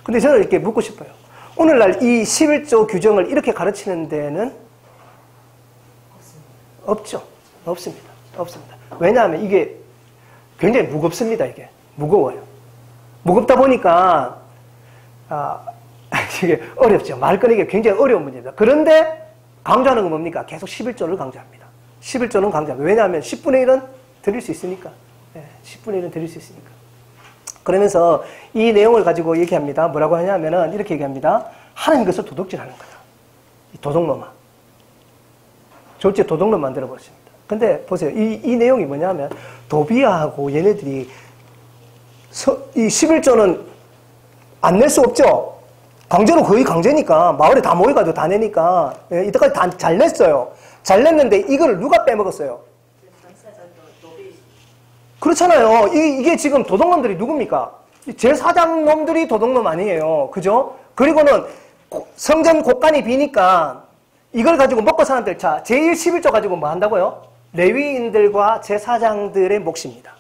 근데 저는 이렇게 묻고 싶어요. 오늘날 이 11조 규정을 이렇게 가르치는 데는 없죠. 없습니다. 없습니다. 왜냐하면 이게 굉장히 무겁습니다. 이게. 무거워요. 무겁다 보니까, 이게 어렵죠. 말 꺼내기 굉장히 어려운 문제입니다. 그런데 강조하는 건 뭡니까? 계속 11조를 강조합니다. 11조는 강조합니다. 왜냐하면 10분의 1은 드릴 수 있으니까. 10분의 1은 드릴 수 있으니까. 그러면서 이 내용을 가지고 얘기합니다. 뭐라고 하냐면은 이렇게 얘기합니다. 하나님 것을 도둑질하는 거다. 이 도둑놈아. 졸지에 도둑놈 만들어 버렸습니다. 근데 보세요. 이 내용이 뭐냐면 도비아하고 얘네들이 이 11조는 안 낼 수 없죠. 강제로 거의 강제니까 마을에 다 모여가지고 다 내니까 이때까지 다 잘 냈어요. 잘 냈는데 이걸 누가 빼먹었어요? 그렇잖아요. 이게 지금 도둑놈들이 누굽니까? 제사장놈들이 도둑놈 아니에요. 그죠? 그리고는 성전 곳간이 비니까 이걸 가지고 먹고 사는 사람들, 자, 제1, 11조 가지고 뭐 한다고요? 레위인들과 제사장들의 몫입니다.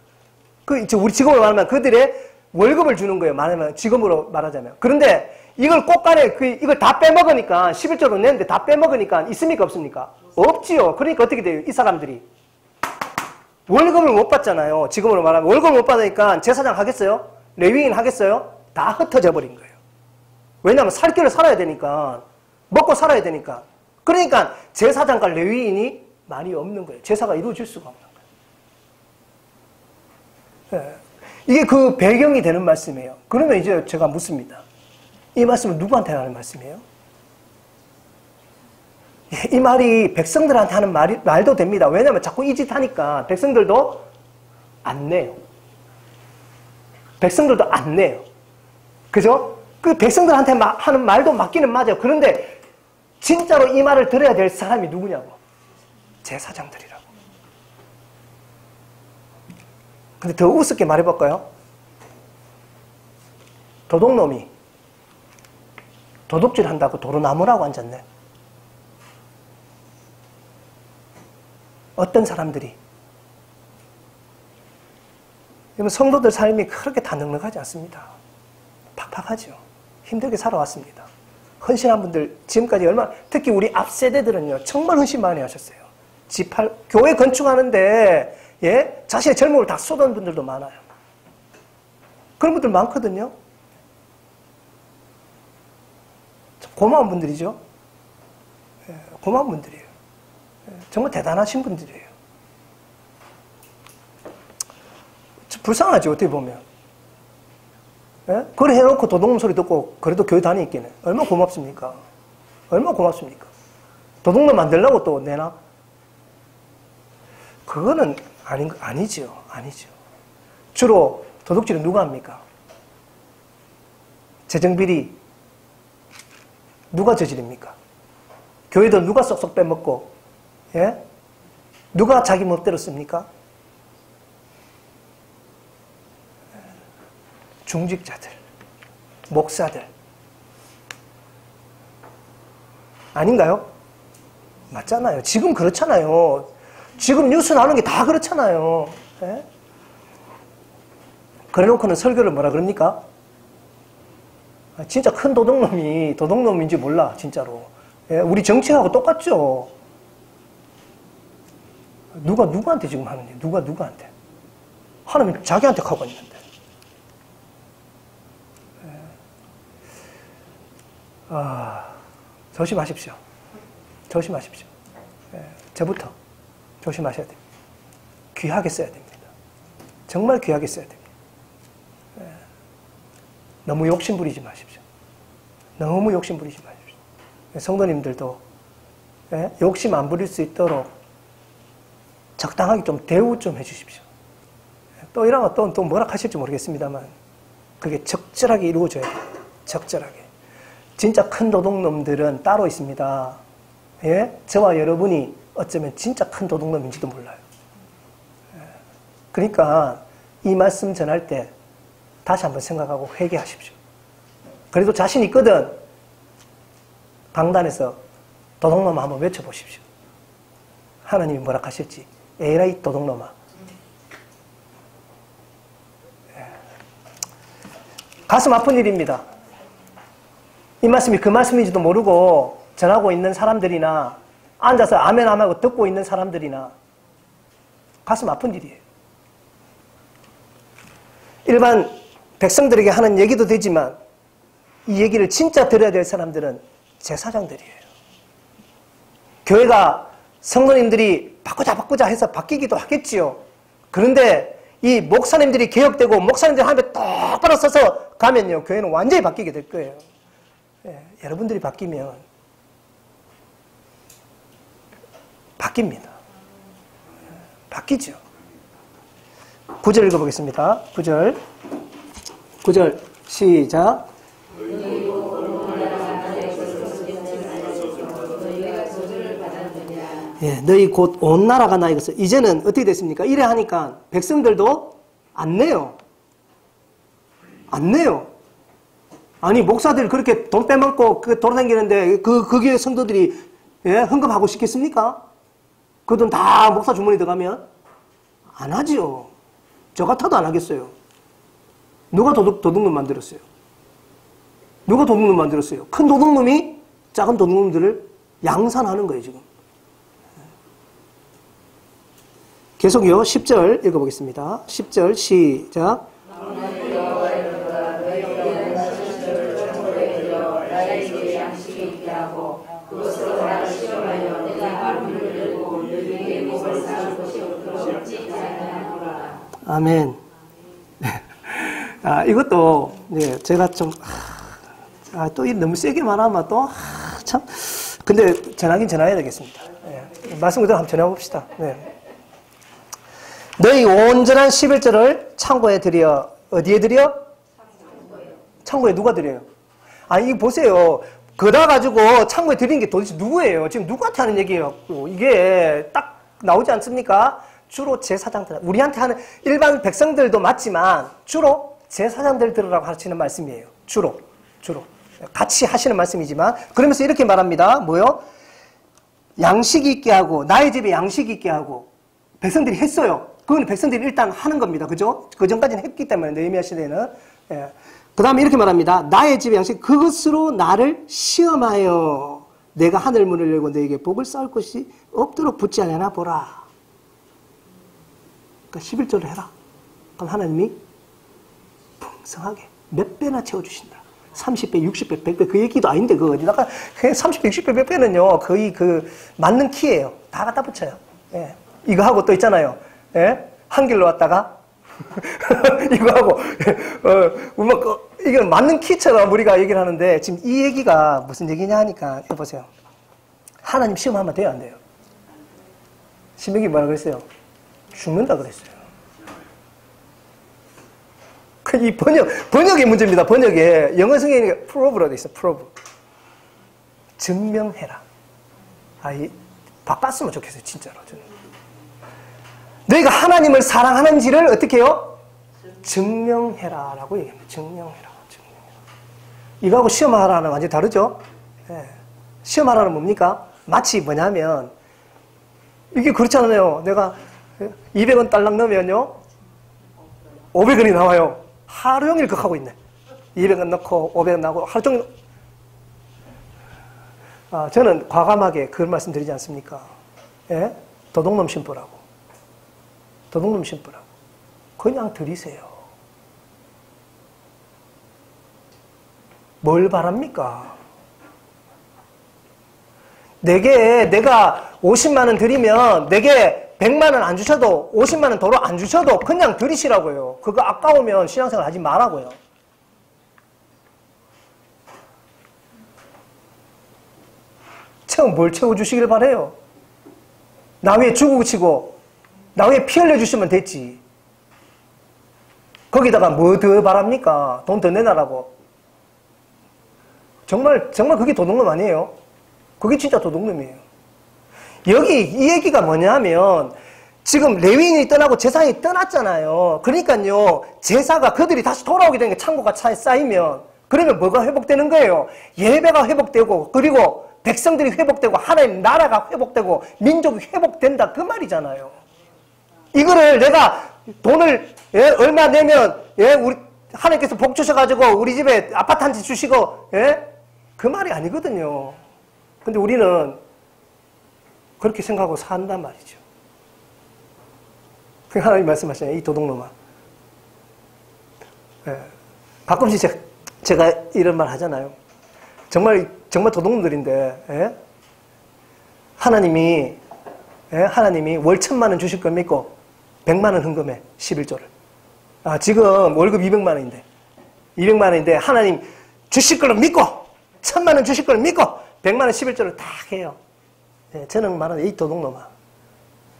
우리 지금으로 말하면 그들의 월급을 주는 거예요. 말하면, 지금으로 말하자면. 그런데 이걸 꽃간에, 이걸 다 빼먹으니까, 11조로 냈는데 다 빼먹으니까 있습니까? 없습니까? 없지요. 그러니까 어떻게 돼요? 이 사람들이. 월급을 못 받잖아요. 지금으로 말하면. 월급을 못 받으니까 제사장 하겠어요? 레위인 하겠어요? 다 흩어져 버린 거예요. 왜냐하면 살 길을 살아야 되니까. 먹고 살아야 되니까. 그러니까 제사장과 레위인이 많이 없는 거예요. 제사가 이루어질 수가 없는 거예요. 예. 이게 그 배경이 되는 말씀이에요. 그러면 이제 제가 묻습니다. 이 말씀은 누구한테 하는 말씀이에요? 이 말이 백성들한테 하는 말도 됩니다. 왜냐하면 자꾸 이 짓 하니까 백성들도 안 내요. 백성들도 안 내요. 그죠? 그 백성들한테 하는 말도 맞기는 맞아요. 그런데 진짜로 이 말을 들어야 될 사람이 누구냐고. 제사장들이라고. 근데 더 우습게 말해볼까요? 도둑놈이 도둑질 한다고 도로나무라고 앉았네. 어떤 사람들이. 성도들 삶이 그렇게 다 넉넉하지 않습니다. 팍팍하죠. 힘들게 살아왔습니다. 헌신한 분들 지금까지 얼마나, 특히 우리 앞 세대들은요 정말 헌신 많이 하셨어요. 교회 건축하는데 예? 자신의 젊음을 다 쏟은 분들도 많아요. 그런 분들 많거든요. 고마운 분들이죠. 예, 고마운 분들이에요. 예, 정말 대단하신 분들이에요. 불쌍하죠, 어떻게 보면. 예? 그걸 해놓고 도둑놈 소리 듣고 그래도 교회 다니겠네. 얼마나 고맙습니까? 얼마나 고맙습니까? 도둑놈 만들려고 또 내나? 그거는 아니죠. 아니죠. 주로 도둑질은 누가 합니까? 재정비리 누가 저지릅니까? 교회도 누가 쏙쏙 빼먹고, 예? 누가 자기 멋대로 씁니까? 중직자들, 목사들. 아닌가요? 맞잖아요. 지금 그렇잖아요. 지금 뉴스 나오는 게 다 그렇잖아요. 예? 그래 놓고는 설교를 뭐라 그럽니까? 진짜 큰 도둑놈이 도둑놈인지 몰라, 진짜로. 예? 우리 정치하고 똑같죠? 누구한테 지금 하는지, 누구한테. 하나님 자기한테 하고 있는데. 조심하십시오. 조심하십시오. 예, 저부터 조심하셔야 됩니다. 귀하게 써야 됩니다. 정말 귀하게 써야 됩니다. 예, 너무 욕심 부리지 마십시오. 너무 욕심 부리지 마십시오. 예, 성도님들도 예, 욕심 안 부릴 수 있도록 적당하게 좀 대우 좀 해주십시오. 예, 또 이러면 또 뭐라 하실지 모르겠습니다만 그게 적절하게 이루어져야 됩니다. 적절하게. 진짜 큰 도둑놈들은 따로 있습니다. 예? 저와 여러분이 어쩌면 진짜 큰 도둑놈인지도 몰라요. 그러니까 이 말씀 전할 때 다시 한번 생각하고 회개하십시오. 그래도 자신 있거든. 강단에서 도둑놈아 한번 외쳐보십시오. 하나님이 뭐라 하실지. 에라이 도둑놈아. 가슴 아픈 일입니다. 이 말씀이 그 말씀인지도 모르고 전하고 있는 사람들이나 앉아서 아멘 하고 듣고 있는 사람들이나 가슴 아픈 일이에요. 일반 백성들에게 하는 얘기도 되지만 이 얘기를 진짜 들어야 될 사람들은 제사장들이에요. 교회가 성도님들이 바꾸자 해서 바뀌기도 하겠지요. 그런데 이 목사님들이 개혁되고 목사님들이 하나님에 똑바로 서서 가면요, 교회는 완전히 바뀌게 될 거예요. 여러분들이 바뀌면 바뀝니다. 바뀌죠. 9절 읽어보겠습니다. 9절 시작. 예, 너희 곧 온 나라가 나의 것을. 이제는 어떻게 됐습니까? 이래 하니까 백성들도 안 내요. 안 내요. 아니, 목사들 그렇게 돈 빼먹고 돌아다니는데 그 교회 성도들이 헌금하고 싶겠습니까? 그 돈 다 목사 주머니 들어가면 안 하지요. 저 같아도 안 하겠어요. 누가 도둑놈 만들었어요? 누가 도둑놈 만들었어요? 큰 도둑놈이 작은 도둑놈들을 양산하는 거예요, 지금. 계속요, 10절 읽어보겠습니다. 10절 시작. 아멘. 이것도, 제가 좀, 또 너무 세게 말하면 또, 참. 근데 전하긴 전해야 되겠습니다. 말씀 그대로 한번 전해봅시다. 너희 온전한 11절을 창고에 드려. 어디에 드려? 창고에 누가 드려요? 이거 보세요. 그다 가지고 창고에 드리는 게 도대체 누구예요? 지금 누구한테 하는 얘기예요? 이게 딱 나오지 않습니까? 주로 제사장들, 우리한테 하는 일반 백성들도 맞지만 주로 제사장들 들으라고 하시는 말씀이에요. 주로. 같이 하시는 말씀이지만 그러면서 이렇게 말합니다. 뭐요? 양식 있게 하고 나의 집에 양식 있게 하고 백성들이 했어요. 그건 백성들이 일단 하는 겁니다. 그죠? 그 전까지는 했기 때문에 느헤미야 시대에는. 그 다음에 이렇게 말합니다. 나의 집의 양식 그것으로 나를 시험하여 내가 하늘 문을 열고 너에게 복을 쌓을 것이 없도록 붙지 않으나 보라. 그러니까 11절을 해라. 그럼 하나님이 풍성하게 몇 배나 채워주신다. 30배, 60배, 100배 그 얘기도 아닌데 그 어디다가 30배, 60배, 100배는요 거의 그 맞는 키예요. 다 갖다 붙여요. 이거 하고 또 있잖아요. 한 길로 왔다가 이거 하고 이건 맞는 키처럼 우리가 얘기를 하는데 지금 이 얘기가 무슨 얘기냐 하니까 해보세요. 하나님 시험하면 돼요, 안 돼요? 신명기 뭐라 그랬어요? 죽는다 그랬어요. 이 번역의 문제입니다. 번역에 영어 성경에 prove로 돼 있어. prove. 증명해라. 바꿨으면 좋겠어요, 진짜로. 저는. 너희가 하나님을 사랑하는지를 어떻게 해요? 증명해라라고 얘기합니다. 증명해라. 이거하고 시험하라는 완전히 다르죠? 시험하라는 뭡니까? 마치 뭐냐면 이게 그렇잖아요. 내가 200원 딸랑 넣으면요 500원이 나와요. 하루 종일 그거 하고 있네. 200원 넣고 500원 나오고 하루 종일. 저는 과감하게 그런 말씀 드리지 않습니까? 도둑놈 심부라고. 도둑놈 심부라고. 그냥 드리세요. 뭘 바랍니까? 내가 50만 원 드리면 내게 100만 원 안 주셔도 50만 원 도로 안 주셔도 그냥 드리시라고요. 그거 아까우면 신앙생활 하지 말라고요. 뭘 채워주시길 바래요? 나 위에 죽고 치고 나 위에 피 흘려주시면 됐지. 거기다가 뭐 더 바랍니까? 돈 더 내놔라고. 정말 그게 도둑놈 아니에요? 그게 진짜 도둑놈이에요. 여기 이 얘기가 뭐냐면 지금 레위인이 떠나고 제사장이 떠났잖아요. 그러니까요, 제사가 그들이 다시 돌아오게 되는 게 창고가 차에 쌓이면 그러면 뭐가 회복되는 거예요? 예배가 회복되고 그리고 백성들이 회복되고 하나님 나라가 회복되고 민족이 회복된다 그 말이잖아요. 이거를 내가 돈을 얼마 내면 우리 하나님께서 복 주셔가지고 우리 집에 아파트 한 채 주시고 그 말이 아니거든요. 근데 우리는 그렇게 생각하고 산단 말이죠. 하나님 말씀하시네요. 이 도둑놈아. 가끔씩 제가 이런 말 하잖아요. 정말 도둑놈들인데 하나님이 월 1,000만 원 주실 걸 믿고 100만 원 헌금해 11조를. 지금 월급 200만 원인데 200만 원인데 하나님 주실 걸로 믿고 1,000만 원 주실 걸로 믿고 100만 원 11조를 딱 해요. 저는 말하는 이 도둑놈아.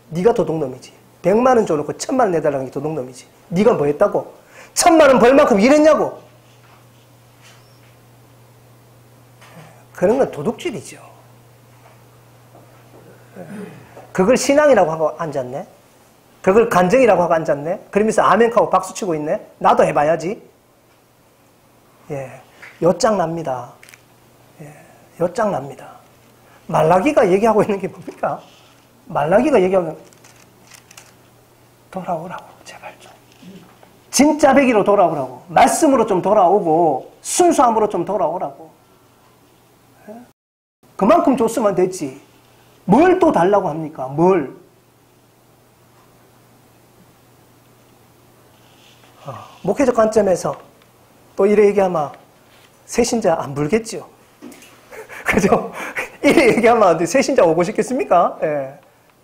네가 도둑놈이지. 100만 원 줘놓고 1,000만 원 내달라는 게 도둑놈이지. 네가 뭐 했다고? 1,000만 원 벌 만큼 일했냐고? 그런 건 도둑질이죠. 그걸 신앙이라고 하고 앉았네? 그걸 간증이라고 하고 앉았네? 그러면서 아멘하고 박수치고 있네? 나도 해봐야지. 요짱납니다. 요짱납니다. 말라기가 얘기하고 있는 게 뭡니까? 말라기가 얘기하는 돌아오라고 제발 좀. 진짜 배기로 돌아오라고. 말씀으로 좀 돌아오고 순수함으로 좀 돌아오라고. 그만큼 줬으면 되지. 뭘 또 달라고 합니까? 뭘? 목회적 관점에서 또 이래 얘기하면 새신자 안 불겠죠. 그죠? 이래 얘기하면 새신자 오고 싶겠습니까?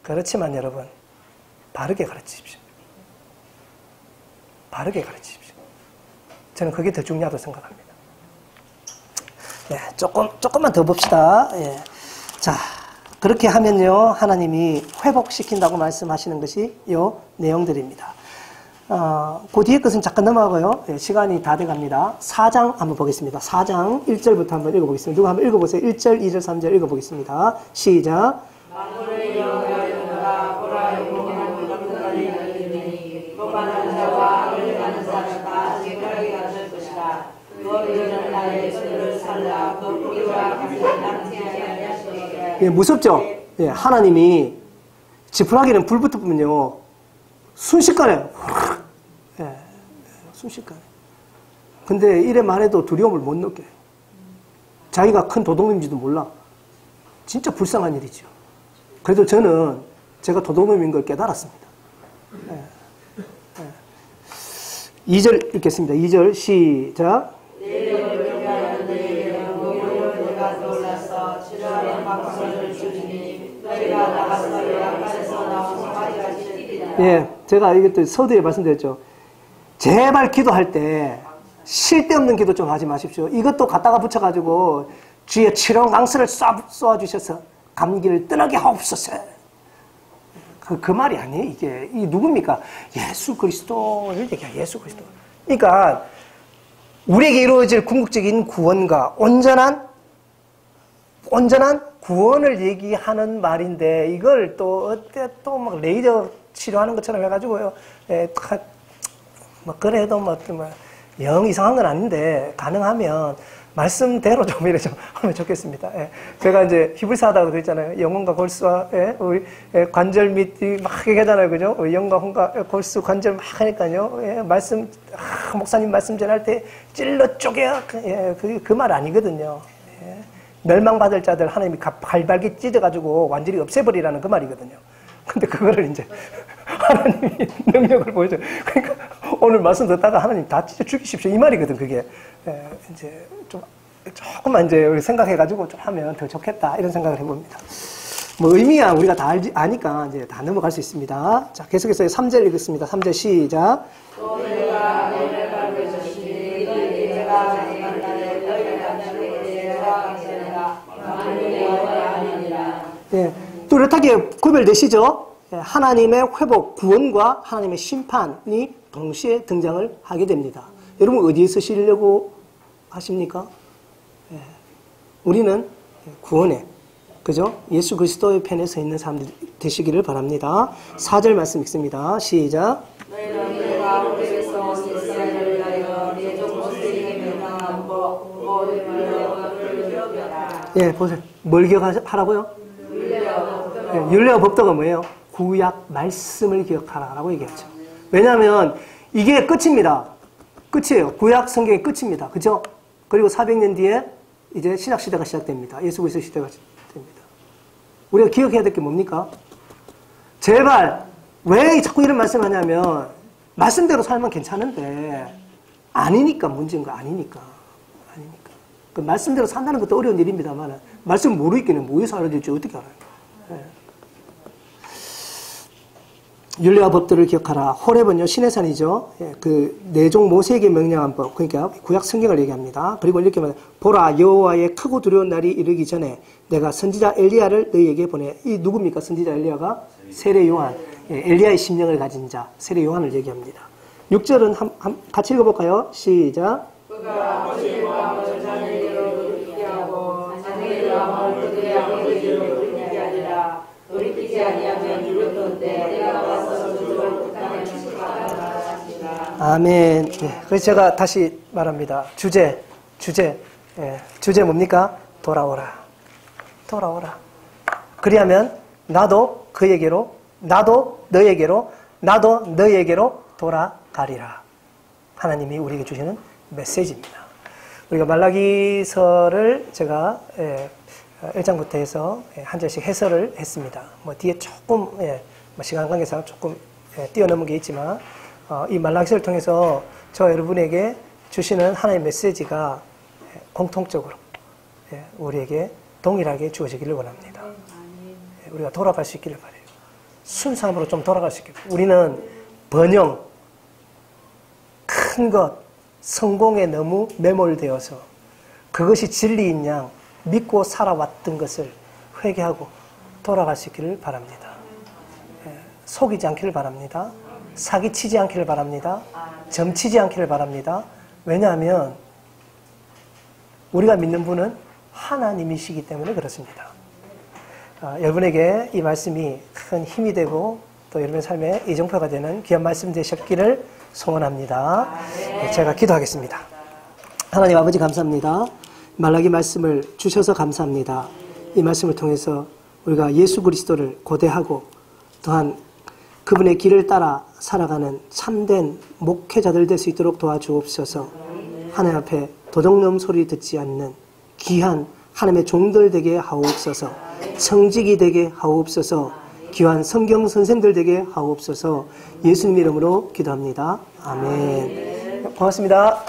그렇지만 여러분, 바르게 가르치십시오. 바르게 가르치십시오. 저는 그게 더 중요하다고 생각합니다. 조금만 더 봅시다. 자, 그렇게 하면요, 하나님이 회복시킨다고 말씀하시는 것이 요 내용들입니다. 그 뒤에 것은 잠깐 넘어가고요. 시간이 다 돼갑니다. 4장 한번 보겠습니다. 4장 1절부터 한번 읽어보겠습니다. 누가 한번 읽어보세요. 1절, 2절, 3절 읽어보겠습니다. 시작. 만물의 여호와여 보라 용맹한 분들이 열리니 거만한 자와 악을 하는 자는 다 숟가락에 갇힐 것이라. 너희는 나의 죄를 살라 그 뿌리와 같이 남지 아니하시게. 무섭죠? 하나님이 지푸라기는 불 붙으면요 순식간에 순식간에. 근데 이래 말해도 두려움을 못 느껴요. 자기가 큰 도둑놈인지도 몰라. 진짜 불쌍한 일이죠. 그래도 저는 제가 도둑놈인 걸 깨달았습니다. 2절 읽겠습니다. 2절 시작. 제가 이것도 서두에 말씀드렸죠. 제발 기도할 때 쓸데없는 기도 좀 하지 마십시오. 이것도 갖다가 붙여가지고 주의 치료한 강수를 쏘아주셔서 감기를 떠나게 하옵소서. 그 말이 아니에요. 이게 누굽니까? 예수 그리스도를 얘기해요. 예수 그리스도. 그러니까 우리에게 이루어질 궁극적인 구원과 온전한 구원을 얘기하는 말인데 이걸 또 어때 또 막 레이저 치료하는 것처럼 해가지고요. 뭐 그래도 영 이상한 건 아닌데 가능하면 말씀대로 좀 이래 좀 하면 좋겠습니다. 제가 이제 히브리서 하다고 그랬잖아요. 영혼과 골수와 우리 관절 및 막 얘기하잖아요. 그죠? 영과 혼과 골수 관절 막 하니까요. 말씀 목사님 말씀 전할 때 찔러 쪼개야 그 말 아니거든요. 멸망받을 자들 하나님이 발발게 찢어가지고 완전히 없애버리라는 그 말이거든요. 근데 그거를 이제 하나님이 능력을 보여줘요. 그러니까 오늘 말씀 듣다가 하나님 다 찢어 죽이십시오. 이 말이거든, 그게. 이제 조금만 이제 우리 생각해가지고 좀 하면 더 좋겠다. 이런 생각을 해봅니다. 뭐 의미야 우리가 다 아니까 이제 다 넘어갈 수 있습니다. 자, 계속해서 3절 읽겠습니다. 3절 시작. 또 내가 너희를 밟고 있으시니 너희가 자기만 나를 너희를 감추게 내가 감추리라. 만물의 여호와가 아니니라. 뚜렷하게 구별되시죠? 하나님의 회복, 구원과 하나님의 심판이 동시에 등장을 하게 됩니다. 여러분 어디에 쓰시려고 하십니까? 우리는 구원에 그죠? 예수 그리스도의 편에 서 있는 사람들 되시기를 바랍니다. 4절 말씀 읽습니다. 시작. 너희는 내가 우리에서 온 이스라엘을 위하여 네 종 모세에게 명령한 법 모든 율례와 기억하라. 예, 보세요. 뭘 기억하라고요? 예, 율례와 법도가 뭐예요? 구약 말씀을 기억하라라고 얘기했죠. 왜냐하면 이게 끝입니다. 끝이에요. 구약 성경의 끝입니다. 그죠? 그리고 400년 뒤에 이제 신약 시대가 시작됩니다. 예수 그리스도 시대가 됩니다. 우리가 기억해야 될 게 뭡니까? 제발 왜 자꾸 이런 말씀하냐면 말씀대로 살면 괜찮은데 아니니까 문제인 거 아니니까. 그 말씀대로 산다는 것도 어려운 일입니다만 말씀 모르겠기는 뭐에서 알아들지 어떻게 알아요? 네. 율례와 법들을 기억하라. 호렙은요 신의 산이죠. 예, 그 내종 모세에게 명령한 법, 그러니까 구약 성경을 얘기합니다. 그리고 이렇게 말해요. 보라 여호와의 크고 두려운 날이 이르기 전에 내가 선지자 엘리야를 너희에게 보내. 이 누굽니까? 선지자 엘리야가 세례 요한. 예, 엘리야의 심령을 가진 자 세례 요한을 얘기합니다. 6절은 같이 읽어볼까요? 시작. 그가 아버지의 마음을 자녀에게로 돌이키게 하고 자녀의 마음을 그들의 아버지로 돌이키게 하리라. 돌이키지 아니하면 이르던 때 내가 와서 저주를 그 땅에 심판하라. 아멘. 예, 그래서 제가 다시 말합니다. 주제 뭡니까? 돌아오라. 그리하면 나도 그에게로, 나도 너에게로, 나도 너에게로 돌아가리라. 하나님이 우리에게 주시는 메시지입니다. 우리가 말라기서를 제가 1장부터 해서 한 절씩 해설을 했습니다. 뭐 뒤에 조금 뭐 시간 관계상 조금 뛰어넘은 게 있지만 이 말라기서를 통해서 저 여러분에게 주시는 하나님의 메시지가 공통적으로 우리에게 동일하게 주어지기를 원합니다. 우리가 돌아갈 수 있기를 바라요. 순수함으로 좀 돌아갈 수 있기를. 우리는 번영, 큰 것, 성공에 너무 매몰되어서 그것이 진리인 양 믿고 살아왔던 것을 회개하고 돌아갈 수 있기를 바랍니다. 속이지 않기를 바랍니다. 사기치지 않기를 바랍니다. 점치지 않기를 바랍니다. 왜냐하면 우리가 믿는 분은 하나님이시기 때문에 그렇습니다. 여러분에게 이 말씀이 큰 힘이 되고 또 여러분의 삶에 이정표가 되는 귀한 말씀 되셨기를 소원합니다. 제가 기도하겠습니다. 하나님 아버지 감사합니다. 말라기 말씀을 주셔서 감사합니다. 이 말씀을 통해서 우리가 예수 그리스도를 고대하고 또한 그분의 길을 따라 살아가는 참된 목회자들 될 수 있도록 도와주옵소서. 하나님 앞에 도둑놈 소리 듣지 않는 귀한 하나님의 종들 되게 하옵소서. 청직이 되게 하옵소서. 귀한 성경 선생들 되게 하옵소서. 예수님 이름으로 기도합니다. 아멘. 고맙습니다.